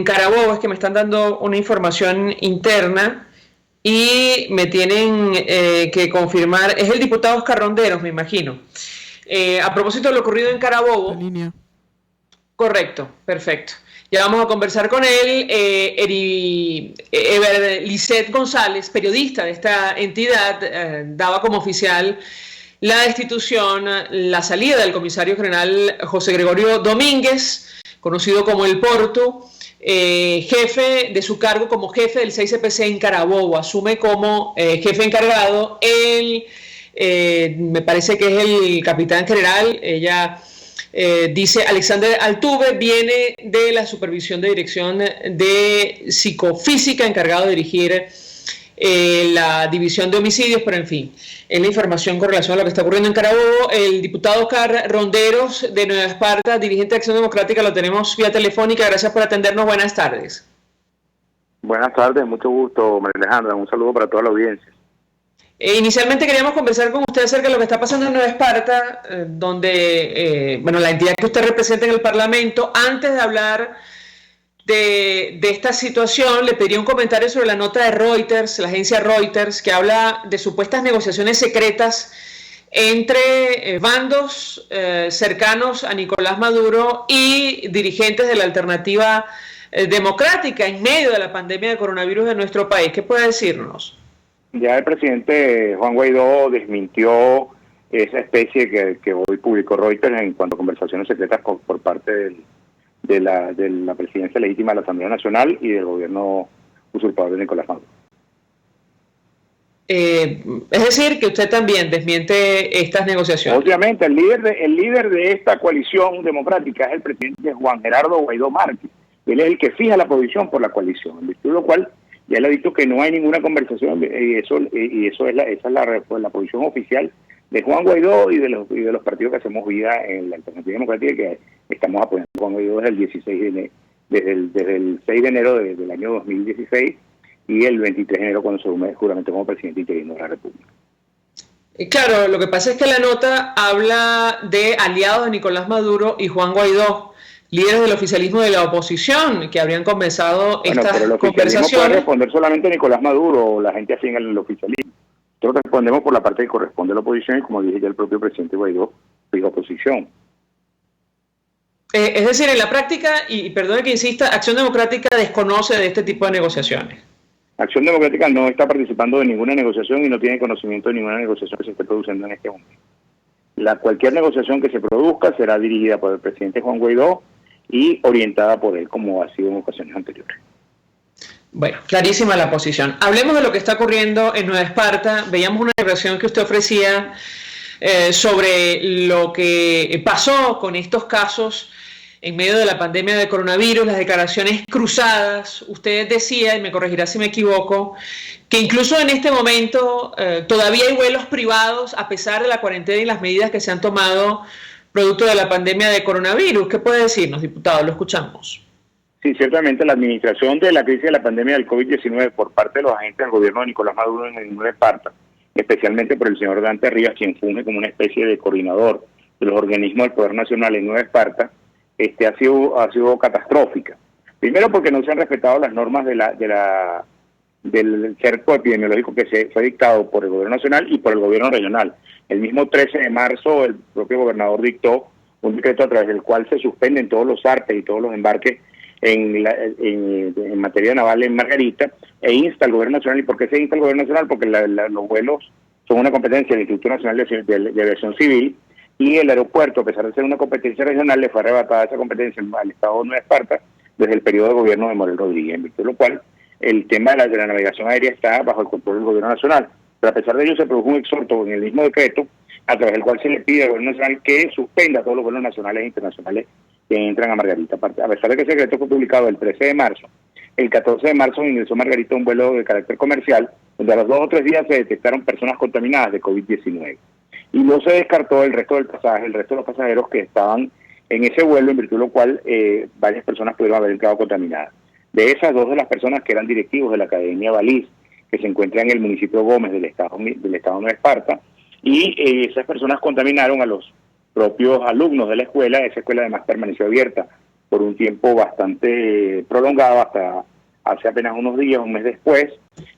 Carabobo, es que me están dando una información interna y me tienen que confirmar, es el diputado Oscar Ronderos, me imagino. A propósito de lo ocurrido en Carabobo. La línea. Correcto, perfecto. Ya vamos a conversar con él. Lisset González, periodista de esta entidad, daba como oficial la destitución, la salida del comisario general José Gregorio Domínguez, conocido como El Porto, jefe de su cargo como jefe del 6CPC en Carabobo. Asume como jefe encargado me parece que es el capitán general, dice Alexander Altuve, viene de la supervisión de dirección de psicofísica, encargado de dirigir la división de homicidios, pero en fin, en la información con relación a lo que está ocurriendo en Carabobo. El diputado Oscar Ronderos de Nueva Esparta, dirigente de Acción Democrática, lo tenemos vía telefónica. Gracias por atendernos. Buenas tardes. Buenas tardes, mucho gusto, María Alejandra. Un saludo para toda la audiencia. Inicialmente queríamos conversar con usted acerca de lo que está pasando en Nueva Esparta, donde, la entidad que usted representa en el Parlamento. Antes de hablar de esta situación, le pediría un comentario sobre la nota de Reuters, la agencia Reuters, que habla de supuestas negociaciones secretas entre bandos cercanos a Nicolás Maduro y dirigentes de la alternativa democrática en medio de la pandemia de coronavirus en nuestro país. ¿Qué puede decirnos? Ya el presidente Juan Guaidó desmintió esa especie que hoy publicó Reuters en cuanto a conversaciones secretas por parte de la presidencia legítima de la Asamblea Nacional y del gobierno usurpador de Nicolás Maduro. Es decir, que usted también desmiente estas negociaciones. Obviamente, el líder de esta coalición democrática es el presidente Juan Gerardo Guaidó Márquez. Él es el que fija la posición por la coalición, en virtud de lo cual ya le ha dicho que no hay ninguna conversación, y esa es la posición oficial de Juan Guaidó y de los partidos que hacemos vida en la Alternativa Democrática, que estamos apoyando a Juan Guaidó desde el 6 de enero del año 2016 y el 23 de enero cuando se asume juramento como presidente interino de la República. Claro, lo que pasa es que la nota habla de aliados de Nicolás Maduro y Juan Guaidó, líderes del oficialismo de la oposición, que habrían comenzado estas pero el conversaciones. Puede responder solamente a Nicolás Maduro o la gente así en el oficialismo. Nosotros respondemos por la parte que corresponde a la oposición y, como dije ya, el propio presidente Guaidó dijo oposición. Es decir, en la práctica, y perdone que insista, Acción Democrática desconoce de este tipo de negociaciones. Acción Democrática no está participando de ninguna negociación y no tiene conocimiento de ninguna negociación que se esté produciendo en este momento. Cualquier negociación que se produzca será dirigida por el presidente Juan Guaidó y orientada por él, como ha sido en ocasiones anteriores. Bueno, clarísima la posición. Hablemos de lo que está ocurriendo en Nueva Esparta. Veíamos una declaración que usted ofrecía sobre lo que pasó con estos casos en medio de la pandemia de coronavirus, las declaraciones cruzadas. Usted decía, y me corregirá si me equivoco, que incluso en este momento todavía hay vuelos privados a pesar de la cuarentena y las medidas que se han tomado producto de la pandemia de coronavirus. ¿Qué puede decirnos, diputado? Lo escuchamos. Sí, ciertamente la administración de la crisis de la pandemia del COVID-19 por parte de los agentes del gobierno de Nicolás Maduro en Nueva Esparta, especialmente por el señor Dante Rivas, quien funge como una especie de coordinador de los organismos del Poder Nacional en Nueva Esparta, ha sido catastrófica. Primero porque no se han respetado las normas del cerco epidemiológico que fue dictado por el gobierno nacional y por el gobierno regional. El mismo 13 de marzo el propio gobernador dictó un decreto a través del cual se suspenden todos los artes y todos los embarques en materia naval en Margarita, e insta al gobierno nacional. ¿Y por qué se insta al gobierno nacional? Porque los vuelos son una competencia del Instituto Nacional de Aviación Civil, y el aeropuerto, a pesar de ser una competencia regional, le fue arrebatada esa competencia al Estado de Nueva Esparta desde el periodo de gobierno de Morel Rodríguez, en virtud de lo cual el tema de la navegación aérea está bajo el control del gobierno nacional. Pero a pesar de ello se produjo un exhorto en el mismo decreto a través del cual se le pide al gobierno nacional que suspenda todos los vuelos nacionales e internacionales que entran a Margarita. A pesar de que ese decreto fue publicado el 13 de marzo, el 14 de marzo ingresó a Margarita un vuelo de carácter comercial, donde a los 2 o 3 días se detectaron personas contaminadas de COVID-19. Y no se descartó el resto del pasaje, el resto de los pasajeros que estaban en ese vuelo, en virtud de lo cual varias personas pudieron haber quedado contaminadas. De esas, 2 de las personas que eran directivos de la Academia Baliz, que se encuentra en el municipio Gómez del estado de Nueva Esparta, y esas personas contaminaron a los propios alumnos de la escuela. Esa escuela además permaneció abierta por un tiempo bastante prolongado, hasta hace apenas unos días, un mes después,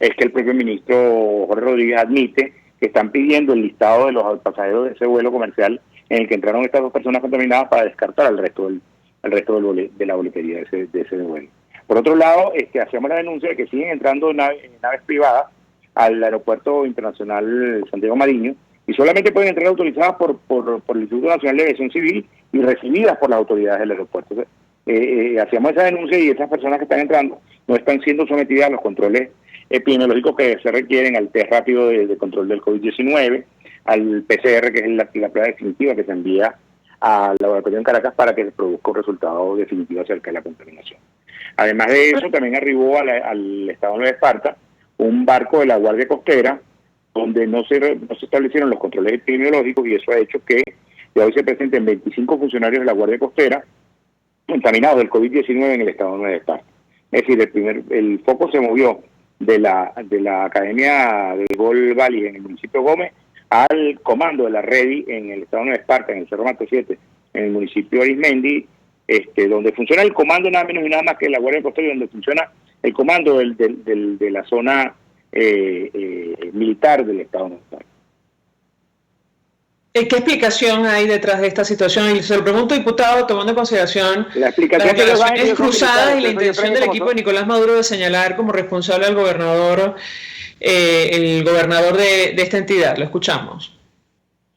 es que el propio ministro Jorge Rodríguez admite que están pidiendo el listado de los pasajeros de ese vuelo comercial en el que entraron estas 2 personas contaminadas para descartar al resto de la boletería de ese vuelo. Por otro lado, hacemos la denuncia de que siguen entrando naves privadas al aeropuerto internacional Santiago Mariño, y solamente pueden entrar autorizadas por el Instituto Nacional de Aviación Civil y recibidas por las autoridades del aeropuerto. Hacíamos esa denuncia, y esas personas que están entrando no están siendo sometidas a los controles epidemiológicos que se requieren, al test rápido de control del COVID-19, al PCR, que es la prueba definitiva que se envía al laboratorio en Caracas para que se produzca un resultado definitivo acerca de la contaminación. Además de eso, también arribó al estado de Nueva Esparta un barco de la Guardia Costera, donde no se establecieron los controles epidemiológicos, y eso ha hecho que de hoy se presenten 25 funcionarios de la Guardia Costera contaminados del COVID-19 en el estado de Nueva Esparta. Es decir, el foco se movió de la Academia de Gol Valley en el municipio Gómez al comando de la REDI en el estado de Nueva Esparta, en el Cerro Mate 7, en el municipio de Arismendi, donde funciona el comando nada menos y nada más que la Guardia Costera, donde funciona el comando de la zona militar del estado de Nueva Esparta. ¿Qué explicación hay detrás de esta situación? Y se lo pregunto, diputado, tomando en consideración las declaraciones cruzadas y la intención del equipo de Nicolás Maduro de señalar como responsable al gobernador, el gobernador de esta entidad. Lo escuchamos.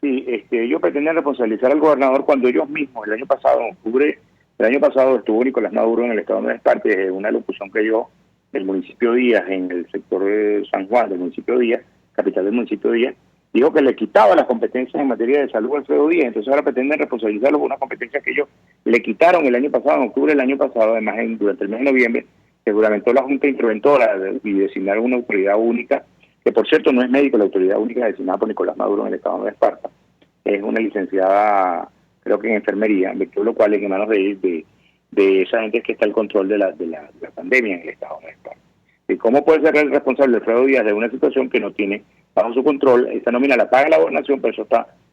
Sí, ellos pretenden responsabilizar al gobernador cuando ellos mismos, el año pasado, en octubre del año pasado, estuvo Nicolás Maduro en el estado de Nueva Esparta, desde una locución que dio del municipio Díaz, en el sector de San Juan, del municipio Díaz, capital del municipio Díaz, dijo que le quitaba las competencias en materia de salud a Alfredo Díaz. Entonces ahora pretenden responsabilizarlo por una competencia que ellos le quitaron el año pasado, en octubre del año pasado. Además, durante el mes de noviembre se juramentó la Junta Interventora y designaron una autoridad única, que por cierto no es médico, la autoridad única designada por Nicolás Maduro en el estado de Nueva Esparta es una licenciada, creo que en enfermería, virtud de lo cual en manos de esa gente es que está el control de la pandemia en el estado de Nueva Esparta. ¿Y cómo puede ser el responsable Alfredo Díaz de una situación que no tiene bajo su control? Esta nómina la paga la gobernación, pero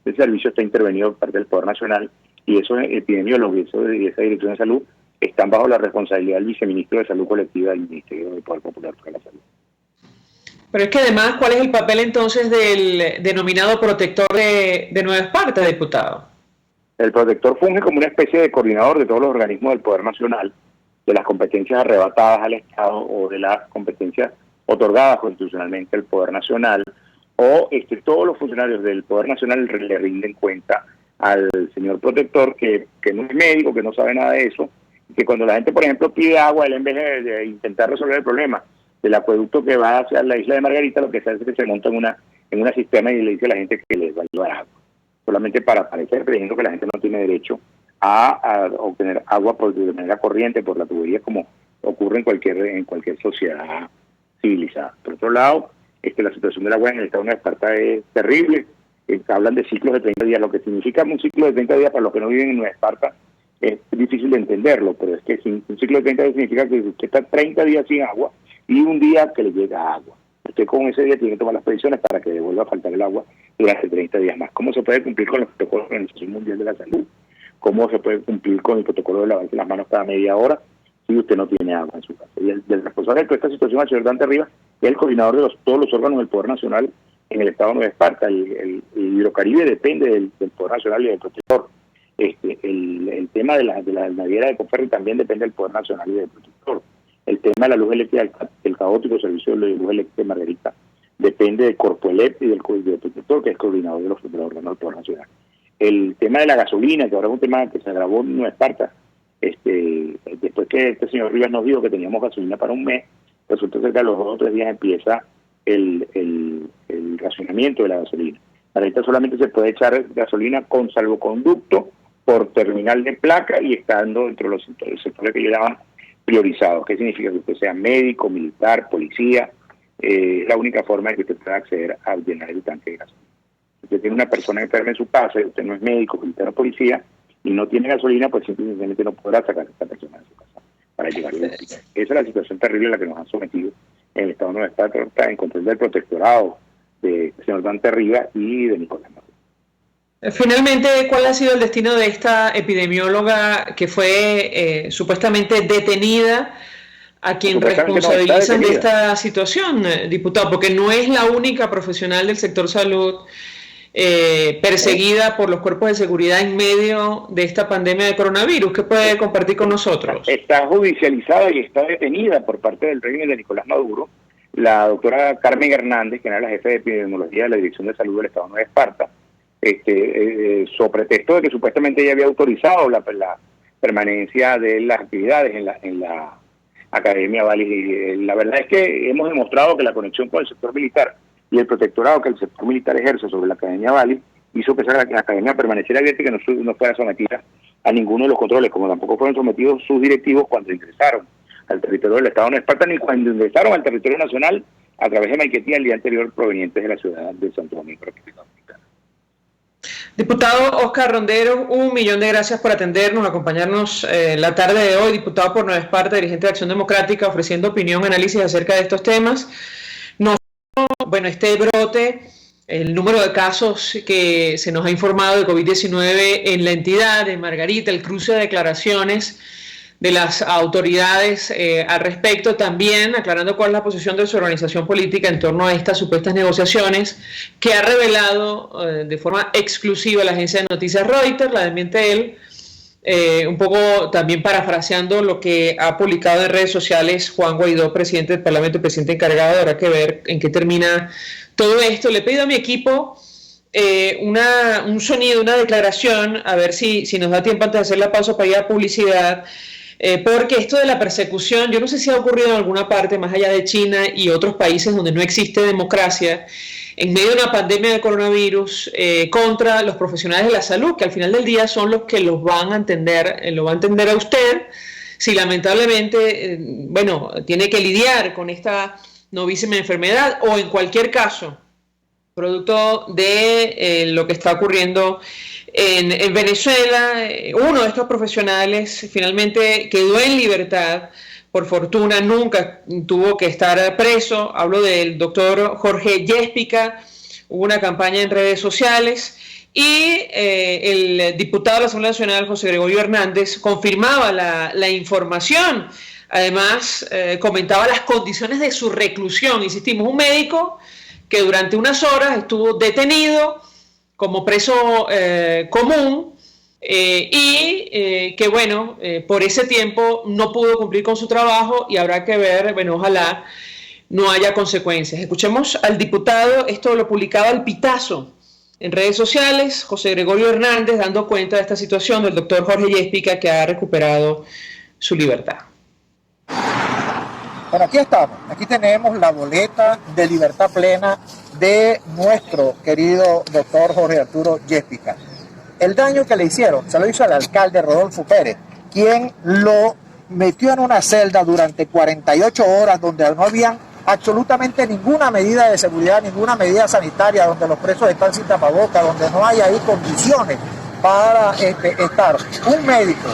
el servicio está intervenido por parte del Poder Nacional, y esos epidemiólogos y esa Dirección de Salud están bajo la responsabilidad del viceministro de Salud Colectiva del Ministerio del Poder Popular para la Salud. Pero es que además, ¿cuál es el papel entonces del denominado protector de Nueva Esparta, diputado? El protector funge como una especie de coordinador de todos los organismos del Poder Nacional, de las competencias arrebatadas al Estado o de las competencias otorgadas constitucionalmente al Poder Nacional, o todos los funcionarios del Poder Nacional le rinden cuenta al señor protector, que no es médico, que no sabe nada de eso, que cuando la gente, por ejemplo, pide agua, él en vez de intentar resolver el problema del acueducto que va hacia la isla de Margarita, lo que se hace es que se monta en una cisterna y le dice a la gente que les va a llevar agua, solamente para parecer creyendo que la gente no tiene derecho a obtener agua de manera corriente por la tubería, como ocurre en cualquier sociedad civilizada. Por otro lado, la situación del agua en el estado de Nueva Esparta es terrible. Hablan de ciclos de 30 días, lo que significa un ciclo de 30 días para los que no viven en Nueva Esparta es difícil de entenderlo, pero es que un ciclo de 30 días significa que usted está 30 días sin agua y un día que le llega agua. Usted con ese día tiene que tomar las previsiones para que le vuelva a faltar el agua durante 30 días más. ¿Cómo se puede cumplir con los protocolos de la Organización Mundial de la Salud? ¿Cómo se puede cumplir con el protocolo de lavarse las manos cada media hora si usted no tiene agua en su casa? Y el responsable de toda esta situación, el señor Dante Rivas, es el coordinador de todos los órganos del Poder Nacional en el estado de Nueva Esparta. El Hidrocaribe depende del Poder Nacional y del protector. El tema de la naviera de Conferri también depende del Poder Nacional y del protector. El tema de la luz eléctrica, el caótico servicio de luz eléctrica de Margarita, depende del Corpoelec y del protector, que es coordinador de los órganos del Poder Nacional. El tema de la gasolina, que ahora es un tema que se agravó en Nueva Esparta, después que este señor Rivas nos dijo que teníamos gasolina para un mes, resulta ser que a los 2 o 3 días empieza el racionamiento de la gasolina. Ahorita solamente se puede echar gasolina con salvoconducto por terminal de placa y estando dentro de los sectores que le daban priorizados. ¿Qué significa? Que usted sea médico, militar, policía, es la única forma de que usted pueda acceder a llenar el tanque de gasolina. Usted tiene una persona enferma en su casa y usted no es médico, militar o policía y no tiene gasolina, pues simplemente no podrá sacar a esta persona de su casa para llevarle al hospital. Esa es la situación terrible a la que nos han sometido en el estado de Nueva Esparta en control del protectorado del señor Dante Rivas y de Nicolás Maduro. Finalmente, ¿cuál ha sido el destino de esta epidemióloga que fue supuestamente detenida, a quien responsabilizan de esta situación, diputado? Porque no es la única profesional del sector salud perseguida por los cuerpos de seguridad en medio de esta pandemia de coronavirus. ¿Qué puede compartir con nosotros? Está judicializada y está detenida por parte del régimen de Nicolás Maduro la doctora Carmen Hernández, que era la jefe de epidemiología de la Dirección de Salud del Estado de Nueva Esparta, sobre pretexto de que supuestamente ella había autorizado la permanencia de las actividades en la Academia Valis. Y la verdad es que hemos demostrado que la conexión con el sector militar y el protectorado que el sector militar ejerce sobre la Academia Valis hizo que esa academia permaneciera abierta y que no fuera sometida a ninguno de los controles, como tampoco fueron sometidos sus directivos cuando ingresaron al territorio del Estado de Nueva Esparta, ni cuando ingresaron al territorio nacional a través de Maiquetía el día anterior, provenientes de la ciudad de Santo Domingo, República Dominicana. Diputado Oscar Rondero, 1.000.000 de gracias por atendernos, acompañarnos la tarde de hoy. Diputado por Nueva Esparta, dirigente de Acción Democrática, ofreciendo opinión, análisis acerca de estos temas. Este brote, el número de casos que se nos ha informado de COVID-19 en la entidad de Margarita, el cruce de declaraciones de las autoridades al respecto, también aclarando cuál es la posición de su organización política en torno a estas supuestas negociaciones que ha revelado de forma exclusiva la agencia de noticias Reuters, la desmiente él, un poco también parafraseando lo que ha publicado en redes sociales Juan Guaidó, presidente del Parlamento y presidente encargado. Habrá que ver en qué termina todo esto. Le he pedido a mi equipo un sonido, una declaración, a ver si nos da tiempo antes de hacer la pausa para ir a publicidad. Porque esto de la persecución, yo no sé si ha ocurrido en alguna parte más allá de China y otros países donde no existe democracia, en medio de una pandemia de coronavirus, contra los profesionales de la salud, que al final del día son los que los van a entender, lo va a entender a usted, si lamentablemente, tiene que lidiar con esta novísima enfermedad o en cualquier caso, producto de lo que está ocurriendo en Venezuela. Uno de estos profesionales finalmente quedó en libertad, por fortuna nunca tuvo que estar preso. Hablo del doctor Jorge Yéspica. Hubo una campaña en redes sociales y el diputado de la Asamblea Nacional, José Gregorio Hernández, confirmaba la información. Además, comentaba las condiciones de su reclusión. Insistimos, un médico que durante unas horas estuvo detenido como preso común que por ese tiempo no pudo cumplir con su trabajo y habrá que ver, ojalá no haya consecuencias. Escuchemos al diputado, esto lo publicaba El Pitazo en redes sociales, José Gregorio Hernández, dando cuenta de esta situación del doctor Jorge Yéspica, que ha recuperado su libertad. Bueno, aquí estamos. Aquí tenemos la boleta de libertad plena de nuestro querido doctor Jorge Arturo Yéspica. El daño que le hicieron se lo hizo al alcalde Rodolfo Pérez, quien lo metió en una celda durante 48 horas donde no había absolutamente ninguna medida de seguridad, ninguna medida sanitaria, donde los presos están sin tapabocas, donde no hay ahí condiciones para estar. Un médico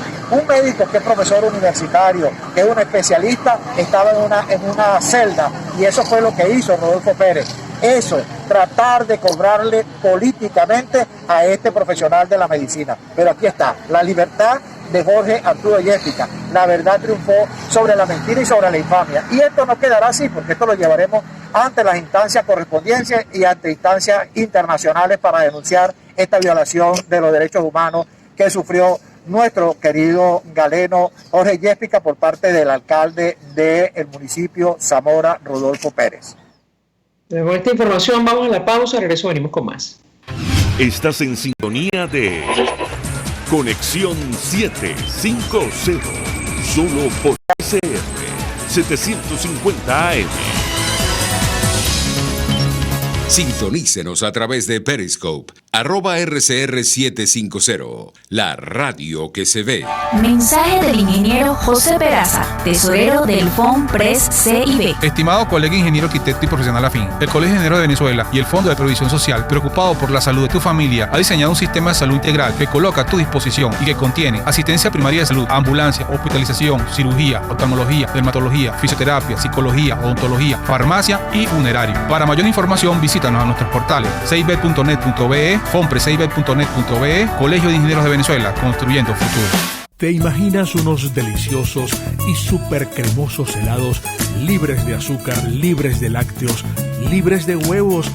que es profesor universitario, que es un especialista, estaba en una celda, y eso fue lo que hizo Rodolfo Pérez. Eso, tratar de cobrarle políticamente a este profesional de la medicina. Pero aquí está, la libertad de Jorge Arturo Yéspica. La verdad triunfó sobre la mentira y sobre la infamia. Y esto no quedará así, porque esto lo llevaremos ante las instancias correspondientes y ante instancias internacionales para denunciar esta violación de los derechos humanos que sufrió nuestro querido galeno Jorge Yéspica por parte del alcalde del municipio Zamora, Rodolfo Pérez. Con esta información vamos a la pausa, regreso, venimos con más. Estás en sintonía de Conexión 750, solo por RCR 750 AM. Sintonícenos a través de Periscope, @RCR750, la radio que se ve. Mensaje del ingeniero José Peraza, tesorero del FOMPRES CIB. Estimado colega ingeniero, arquitecto y profesional afín, el Colegio de Ingenieros de Venezuela y el Fondo de Previsión Social, preocupado por la salud de tu familia, ha diseñado un sistema de salud integral que coloca a tu disposición y que contiene asistencia primaria de salud, ambulancia, hospitalización, cirugía, oftalmología, dermatología, fisioterapia, psicología, odontología, farmacia y funerario. Para mayor información, visítanos a nuestros portales cib.net.be, fomprescib.net.be, Colegio de Ingenieros de Venezuela, construyendo futuro. ¿Te imaginas unos deliciosos y súper cremosos helados libres de azúcar, libres de lácteos, libres de huevos,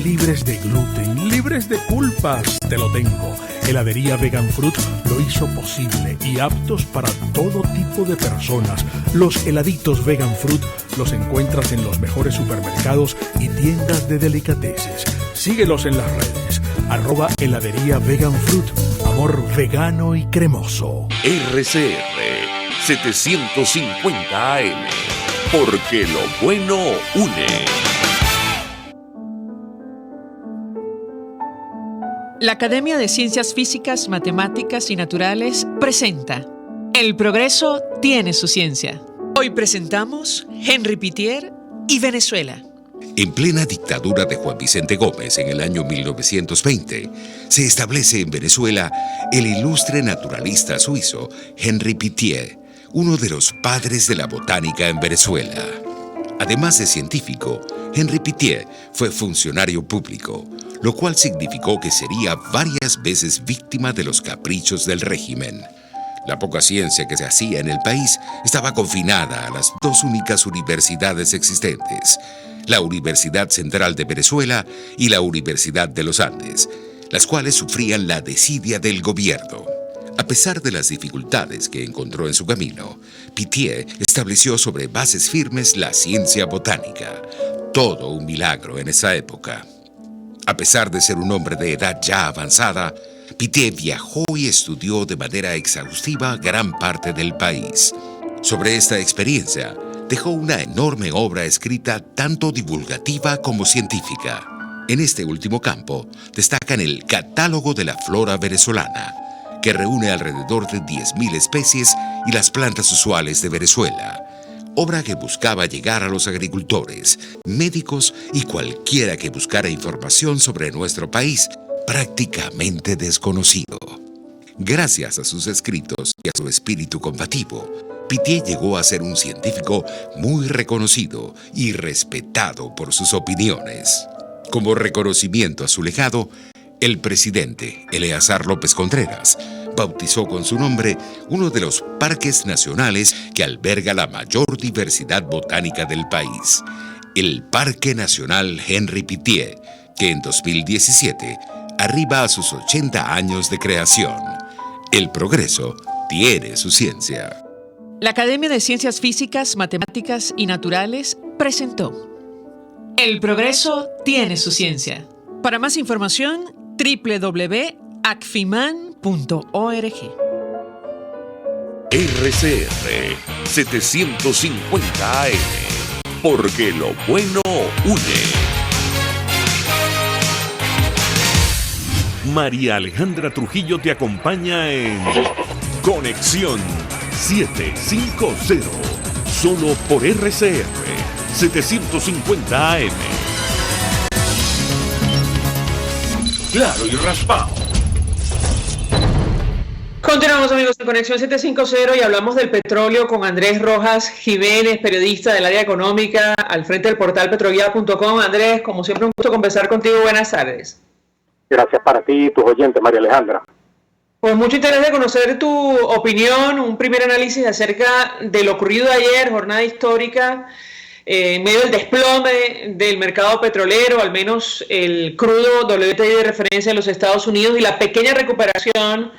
libres de gluten, libres de culpas? Te lo tengo. Heladería Vegan Fruit lo hizo posible y aptos para todo tipo de personas. Los heladitos Vegan Fruit los encuentras en los mejores supermercados y tiendas de delicateces. Síguelos en las redes. @heladería Vegan Fruit. Amor vegano y cremoso. RCR 750 AM, porque lo bueno une. La Academia de Ciencias Físicas, Matemáticas y Naturales presenta El progreso tiene su ciencia. Hoy presentamos Henry Pittier y Venezuela. En plena dictadura de Juan Vicente Gómez en el año 1920, se establece en Venezuela el ilustre naturalista suizo Henry Pittier, uno de los padres de la botánica en Venezuela. Además de científico, Henry Pittier fue funcionario público, lo cual significó que sería varias veces víctima de los caprichos del régimen. La poca ciencia que se hacía en el país estaba confinada a las dos únicas universidades existentes, la Universidad Central de Venezuela y la Universidad de los Andes, las cuales sufrían la desidia del gobierno. A pesar de las dificultades que encontró en su camino, Pittier estableció sobre bases firmes la ciencia botánica, todo un milagro en esa época. A pesar de ser un hombre de edad ya avanzada, Pittier viajó y estudió de manera exhaustiva gran parte del país. Sobre esta experiencia, dejó una enorme obra escrita tanto divulgativa como científica. En este último campo, destacan el Catálogo de la Flora Venezolana, que reúne alrededor de 10.000 especies y las plantas usuales de Venezuela, obra que buscaba llegar a los agricultores, médicos y cualquiera que buscara información sobre nuestro país prácticamente desconocido. Gracias a sus escritos y a su espíritu combativo, Pittier llegó a ser un científico muy reconocido y respetado por sus opiniones. Como reconocimiento a su legado, el presidente Eleazar López Contreras bautizó con su nombre uno de los parques nacionales que alberga la mayor diversidad botánica del país, el Parque Nacional Henry Pittier, que en 2017 arriba a sus 80 años de creación. El progreso tiene su ciencia. La Academia de Ciencias Físicas, Matemáticas y Naturales presentó El progreso tiene su ciencia. Para más información, www.acfiman.org. RCR 750 AM, porque lo bueno une. María Alejandra Trujillo te acompaña en Conexión 750, solo por RCR 750 AM. Claro y raspado. Continuamos, amigos, en Conexión 750 y hablamos del petróleo con Andrés Rojas Jiménez, periodista del área económica al frente del portal petroguía.com. Andrés, como siempre, un gusto conversar contigo. Buenas tardes. Gracias para ti y tus oyentes, María Alejandra. Pues mucho interés de conocer tu opinión, un primer análisis acerca de lo ocurrido ayer, jornada histórica, en medio del desplome del mercado petrolero, al menos el crudo WTI de referencia en los Estados Unidos y la pequeña recuperación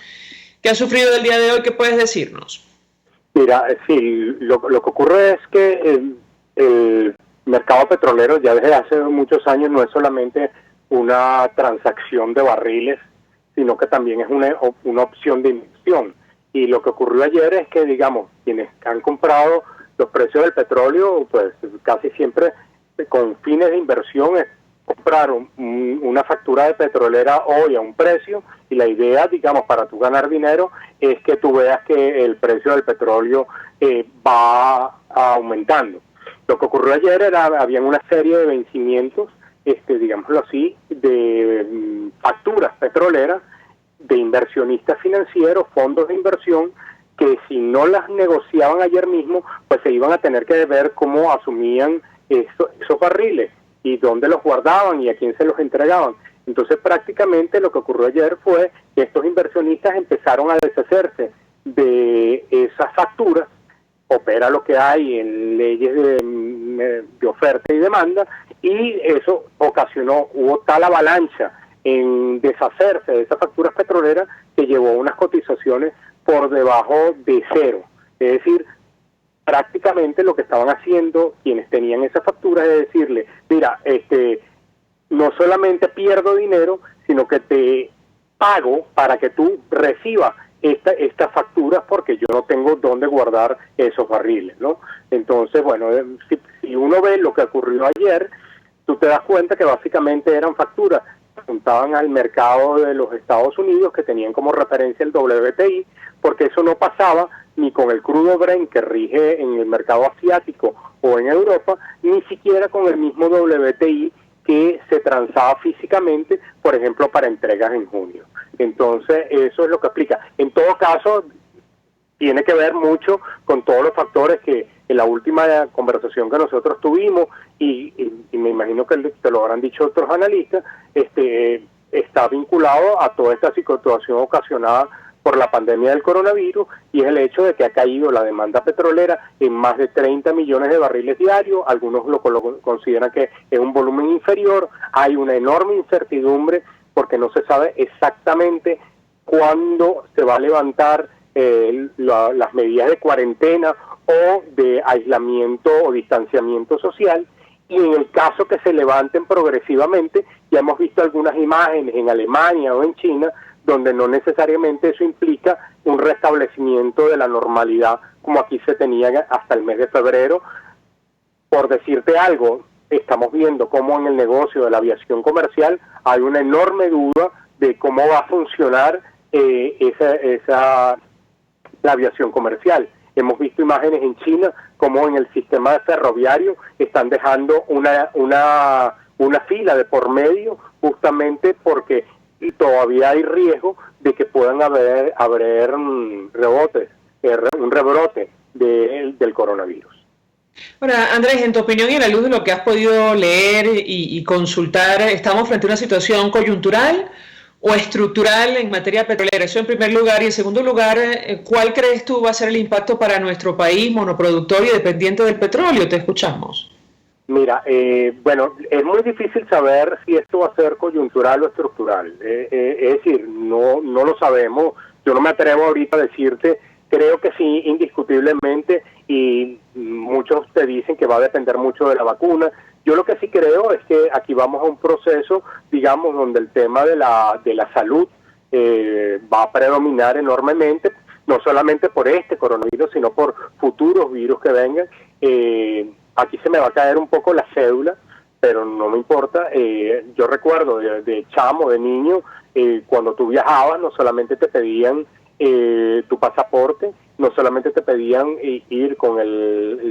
que ha sufrido el día de hoy. ¿Qué puedes decirnos? Mira, sí, lo que ocurre es que el mercado petrolero ya desde hace muchos años no es solamente una transacción de barriles, sino que también es una opción de inversión. Y lo que ocurrió ayer es que, digamos, quienes han comprado los precios del petróleo, pues casi siempre con fines de inversión, compraron una factura de petrolera hoy a un precio, y la idea, digamos, para tú ganar dinero es que tú veas que el precio del petróleo va aumentando. Lo que ocurrió ayer había una serie de vencimientos, digámoslo así, de facturas petroleras de inversionistas financieros, fondos de inversión, que si no las negociaban ayer mismo, pues se iban a tener que ver cómo asumían esos barriles y dónde los guardaban y a quién se los entregaban. Entonces prácticamente lo que ocurrió ayer fue que estos inversionistas empezaron a deshacerse de esas facturas. Opera lo que hay en leyes de oferta y demanda, y eso hubo tal avalancha en deshacerse de esas facturas petroleras que llevó unas cotizaciones por debajo de cero. Es decir, prácticamente lo que estaban haciendo quienes tenían esas facturas es decirle, mira, no solamente pierdo dinero, sino que te pago para que tú recibas estas facturas porque yo no tengo dónde guardar esos barriles, ¿no? Entonces, bueno, si uno ve lo que ocurrió ayer, tú te das cuenta que básicamente eran facturas que apuntaban al mercado de los Estados Unidos, que tenían como referencia el WTI, porque eso no pasaba ni con el crudo Brent que rige en el mercado asiático o en Europa, ni siquiera con el mismo WTI que se transaba físicamente, por ejemplo, para entregas en junio. Entonces, eso es lo que explica. En todo caso, tiene que ver mucho con todos los factores que en la última conversación que nosotros tuvimos, y me imagino que te lo habrán dicho otros analistas, está vinculado a toda esta situación ocasionada por la pandemia del coronavirus, y es el hecho de que ha caído la demanda petrolera en más de 30 millones de barriles diarios. Algunos lo consideran que es un volumen inferior. Hay una enorme incertidumbre porque no se sabe exactamente cuándo se va a levantar las medidas de cuarentena o de aislamiento o distanciamiento social, y en el caso que se levanten progresivamente, ya hemos visto algunas imágenes en Alemania o en China, donde no necesariamente eso implica un restablecimiento de la normalidad como aquí se tenía hasta el mes de febrero. Por decirte algo, estamos viendo cómo en el negocio de la aviación comercial hay una enorme duda de cómo va a funcionar la aviación comercial. Hemos visto imágenes en China como en el sistema ferroviario están dejando una fila de por medio, justamente porque todavía hay riesgo de que puedan haber un rebrote del coronavirus. Ahora, Andrés, en tu opinión y a la luz de lo que has podido leer y consultar, ¿estamos frente a una situación coyuntural o estructural en materia petrolera? Eso en primer lugar. Y en segundo lugar, ¿cuál crees tú va a ser el impacto para nuestro país monoproductor y dependiente del petróleo? Te escuchamos. Mira, bueno, es muy difícil saber si esto va a ser coyuntural o estructural. Es decir, no lo sabemos. Yo no me atrevo ahorita a decirte. Creo que sí, indiscutiblemente, y muchos te dicen que va a depender mucho de la vacuna. Yo lo que sí creo es que aquí vamos a un proceso, digamos, donde el tema de la salud va a predominar enormemente, no solamente por este coronavirus, sino por futuros virus que vengan. Aquí se me va a caer un poco la cédula, pero no me importa. Yo recuerdo de chamo, de niño, cuando tú viajabas, no solamente te pedían tu pasaporte, no solamente te pedían ir con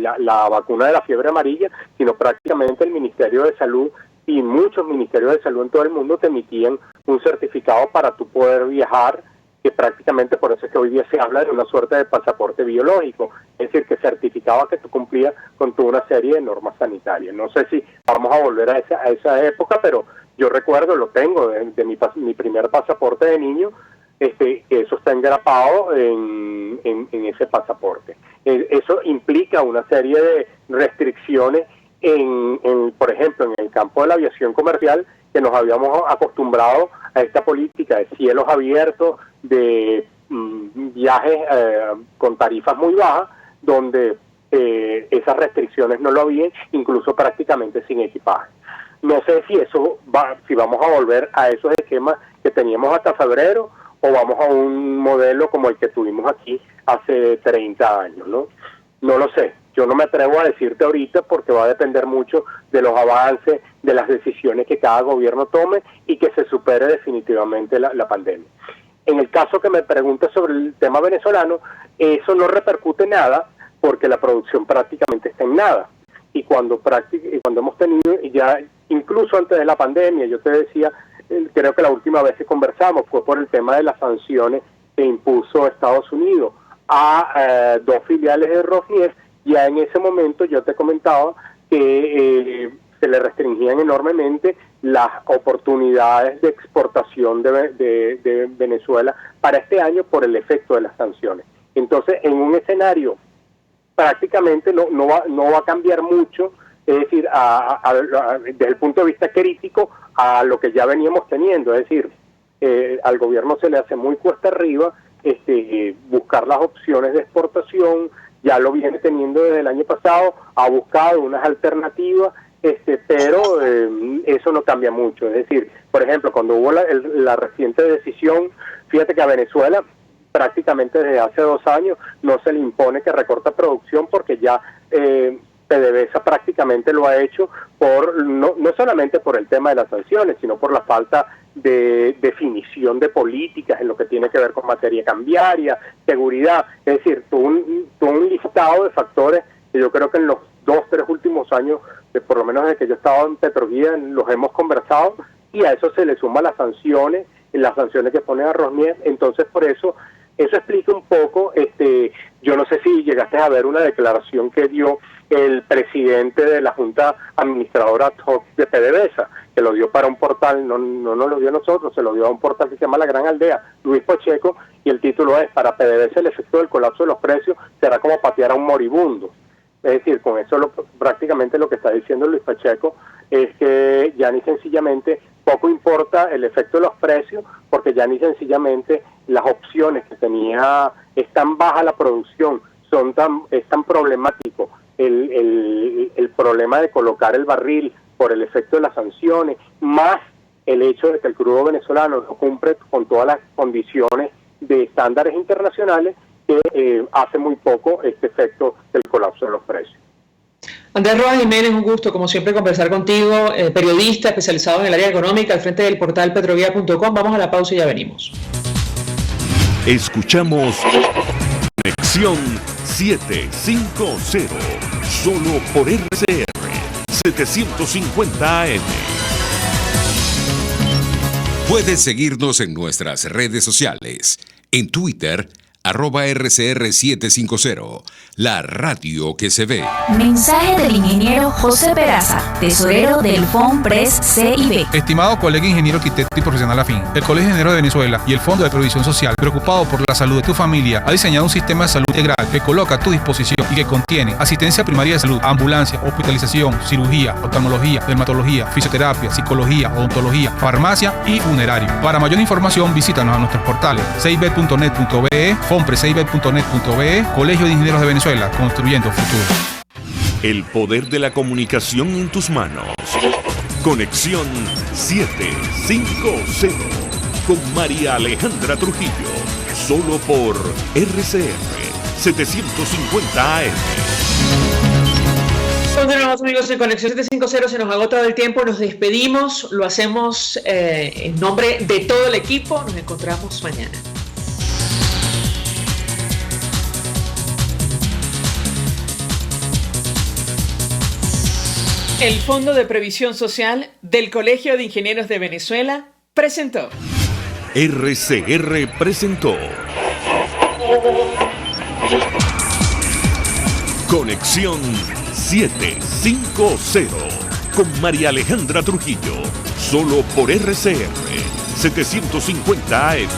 la vacuna de la fiebre amarilla, sino prácticamente el Ministerio de Salud y muchos ministerios de salud en todo el mundo te emitían un certificado para tú poder viajar, que prácticamente por eso es que hoy día se habla de una suerte de pasaporte biológico, es decir, que certificaba que tú cumplías con toda una serie de normas sanitarias. No sé si vamos a volver a esa época, pero yo recuerdo, lo tengo de mi primer pasaporte de niño, que eso está engrapado en ese pasaporte. Eso implica una serie de restricciones por ejemplo, en el campo de la aviación comercial, que nos habíamos acostumbrado a esta política de cielos abiertos, de viajes con tarifas muy bajas, donde esas restricciones no lo habían, incluso prácticamente sin equipaje. No sé si vamos a volver a esos esquemas que teníamos hasta febrero, o vamos a un modelo como el que tuvimos aquí hace 30 años, ¿no? No lo sé. Yo no me atrevo a decirte ahorita porque va a depender mucho de los avances, de las decisiones que cada gobierno tome y que se supere definitivamente la pandemia. En el caso que me preguntas sobre el tema venezolano, eso no repercute nada porque la producción prácticamente está en nada. Y cuando hemos tenido, ya incluso antes de la pandemia, yo te decía, creo que la última vez que conversamos fue por el tema de las sanciones que impuso Estados Unidos a 2 filiales de Rosneft. Ya en ese momento yo te comentaba que se le restringían enormemente las oportunidades de exportación de Venezuela para este año por el efecto de las sanciones. Entonces, en un escenario prácticamente no va a cambiar mucho, es decir, desde el punto de vista crítico a lo que ya veníamos teniendo, es decir, al gobierno se le hace muy cuesta arriba buscar las opciones de exportación. Ya lo viene teniendo desde el año pasado, ha buscado unas alternativas, pero eso no cambia mucho. Es decir, por ejemplo, cuando hubo la reciente decisión, fíjate que a Venezuela prácticamente desde hace 2 años no se le impone que recorta producción porque ya PDVSA prácticamente lo ha hecho no solamente por el tema de las sanciones, sino por la falta de definición de políticas en lo que tiene que ver con materia cambiaria, seguridad, es decir, todo un listado de factores que yo creo que en los 2-3 últimos años, por lo menos desde que yo estaba en Petroguía, los hemos conversado, y a eso se le suman las sanciones que pone a Rosneft. Entonces por eso explica un poco, yo no sé si llegaste a ver una declaración que dio el presidente de la Junta Administradora de PDVSA, que lo dio para un portal, no nos lo dio a nosotros, se lo dio a un portal que se llama La Gran Aldea, Luis Pacheco, y el título es: para PDVSA el efecto del colapso de los precios será como patear a un moribundo. Es decir, con eso prácticamente lo que está diciendo Luis Pacheco es que ya ni sencillamente poco importa el efecto de los precios, porque ya ni sencillamente las opciones que tenía, es tan baja la producción, es tan problemático el problema de colocar el barril por el efecto de las sanciones, más el hecho de que el crudo venezolano no cumple con todas las condiciones de estándares internacionales, que hace muy poco este efecto del colapso de los precios. Andrés Rojas Jiménez, un gusto como siempre conversar contigo, periodista especializado en el área económica al frente del portal petrovia.com. Vamos a la pausa y ya venimos. Escuchamos Conexión 750, solo por RCR 750 AM. Puedes seguirnos en nuestras redes sociales. En Twitter, @RCR750, la radio que se ve. Mensaje del ingeniero José Peraza, tesorero del FOMPRES CIB. Estimado colega ingeniero, arquitecto y profesional afín, el Colegio de Ingenieros de Venezuela y el Fondo de Previsión Social, preocupado por la salud de tu familia, ha diseñado un sistema de salud integral que coloca a tu disposición y que contiene asistencia primaria de salud, ambulancia, hospitalización, cirugía, oftalmología, dermatología, fisioterapia, psicología, odontología, farmacia y funerario. Para mayor información, visítanos a nuestros portales cib.net.be, FOMPRESCIB.net.be, Colegio de Ingenieros de Venezuela, construyendo futuro. El poder de la comunicación en tus manos. Conexión 750 con María Alejandra Trujillo, solo por RCR 750 AM. Continuamos, amigos, en Conexión 750. Se nos ha agotado el tiempo, nos despedimos, lo hacemos en nombre de todo el equipo. Nos encontramos mañana. El Fondo de Previsión Social del Colegio de Ingenieros de Venezuela presentó. RCR presentó Conexión 750 con María Alejandra Trujillo, solo por RCR 750 AM.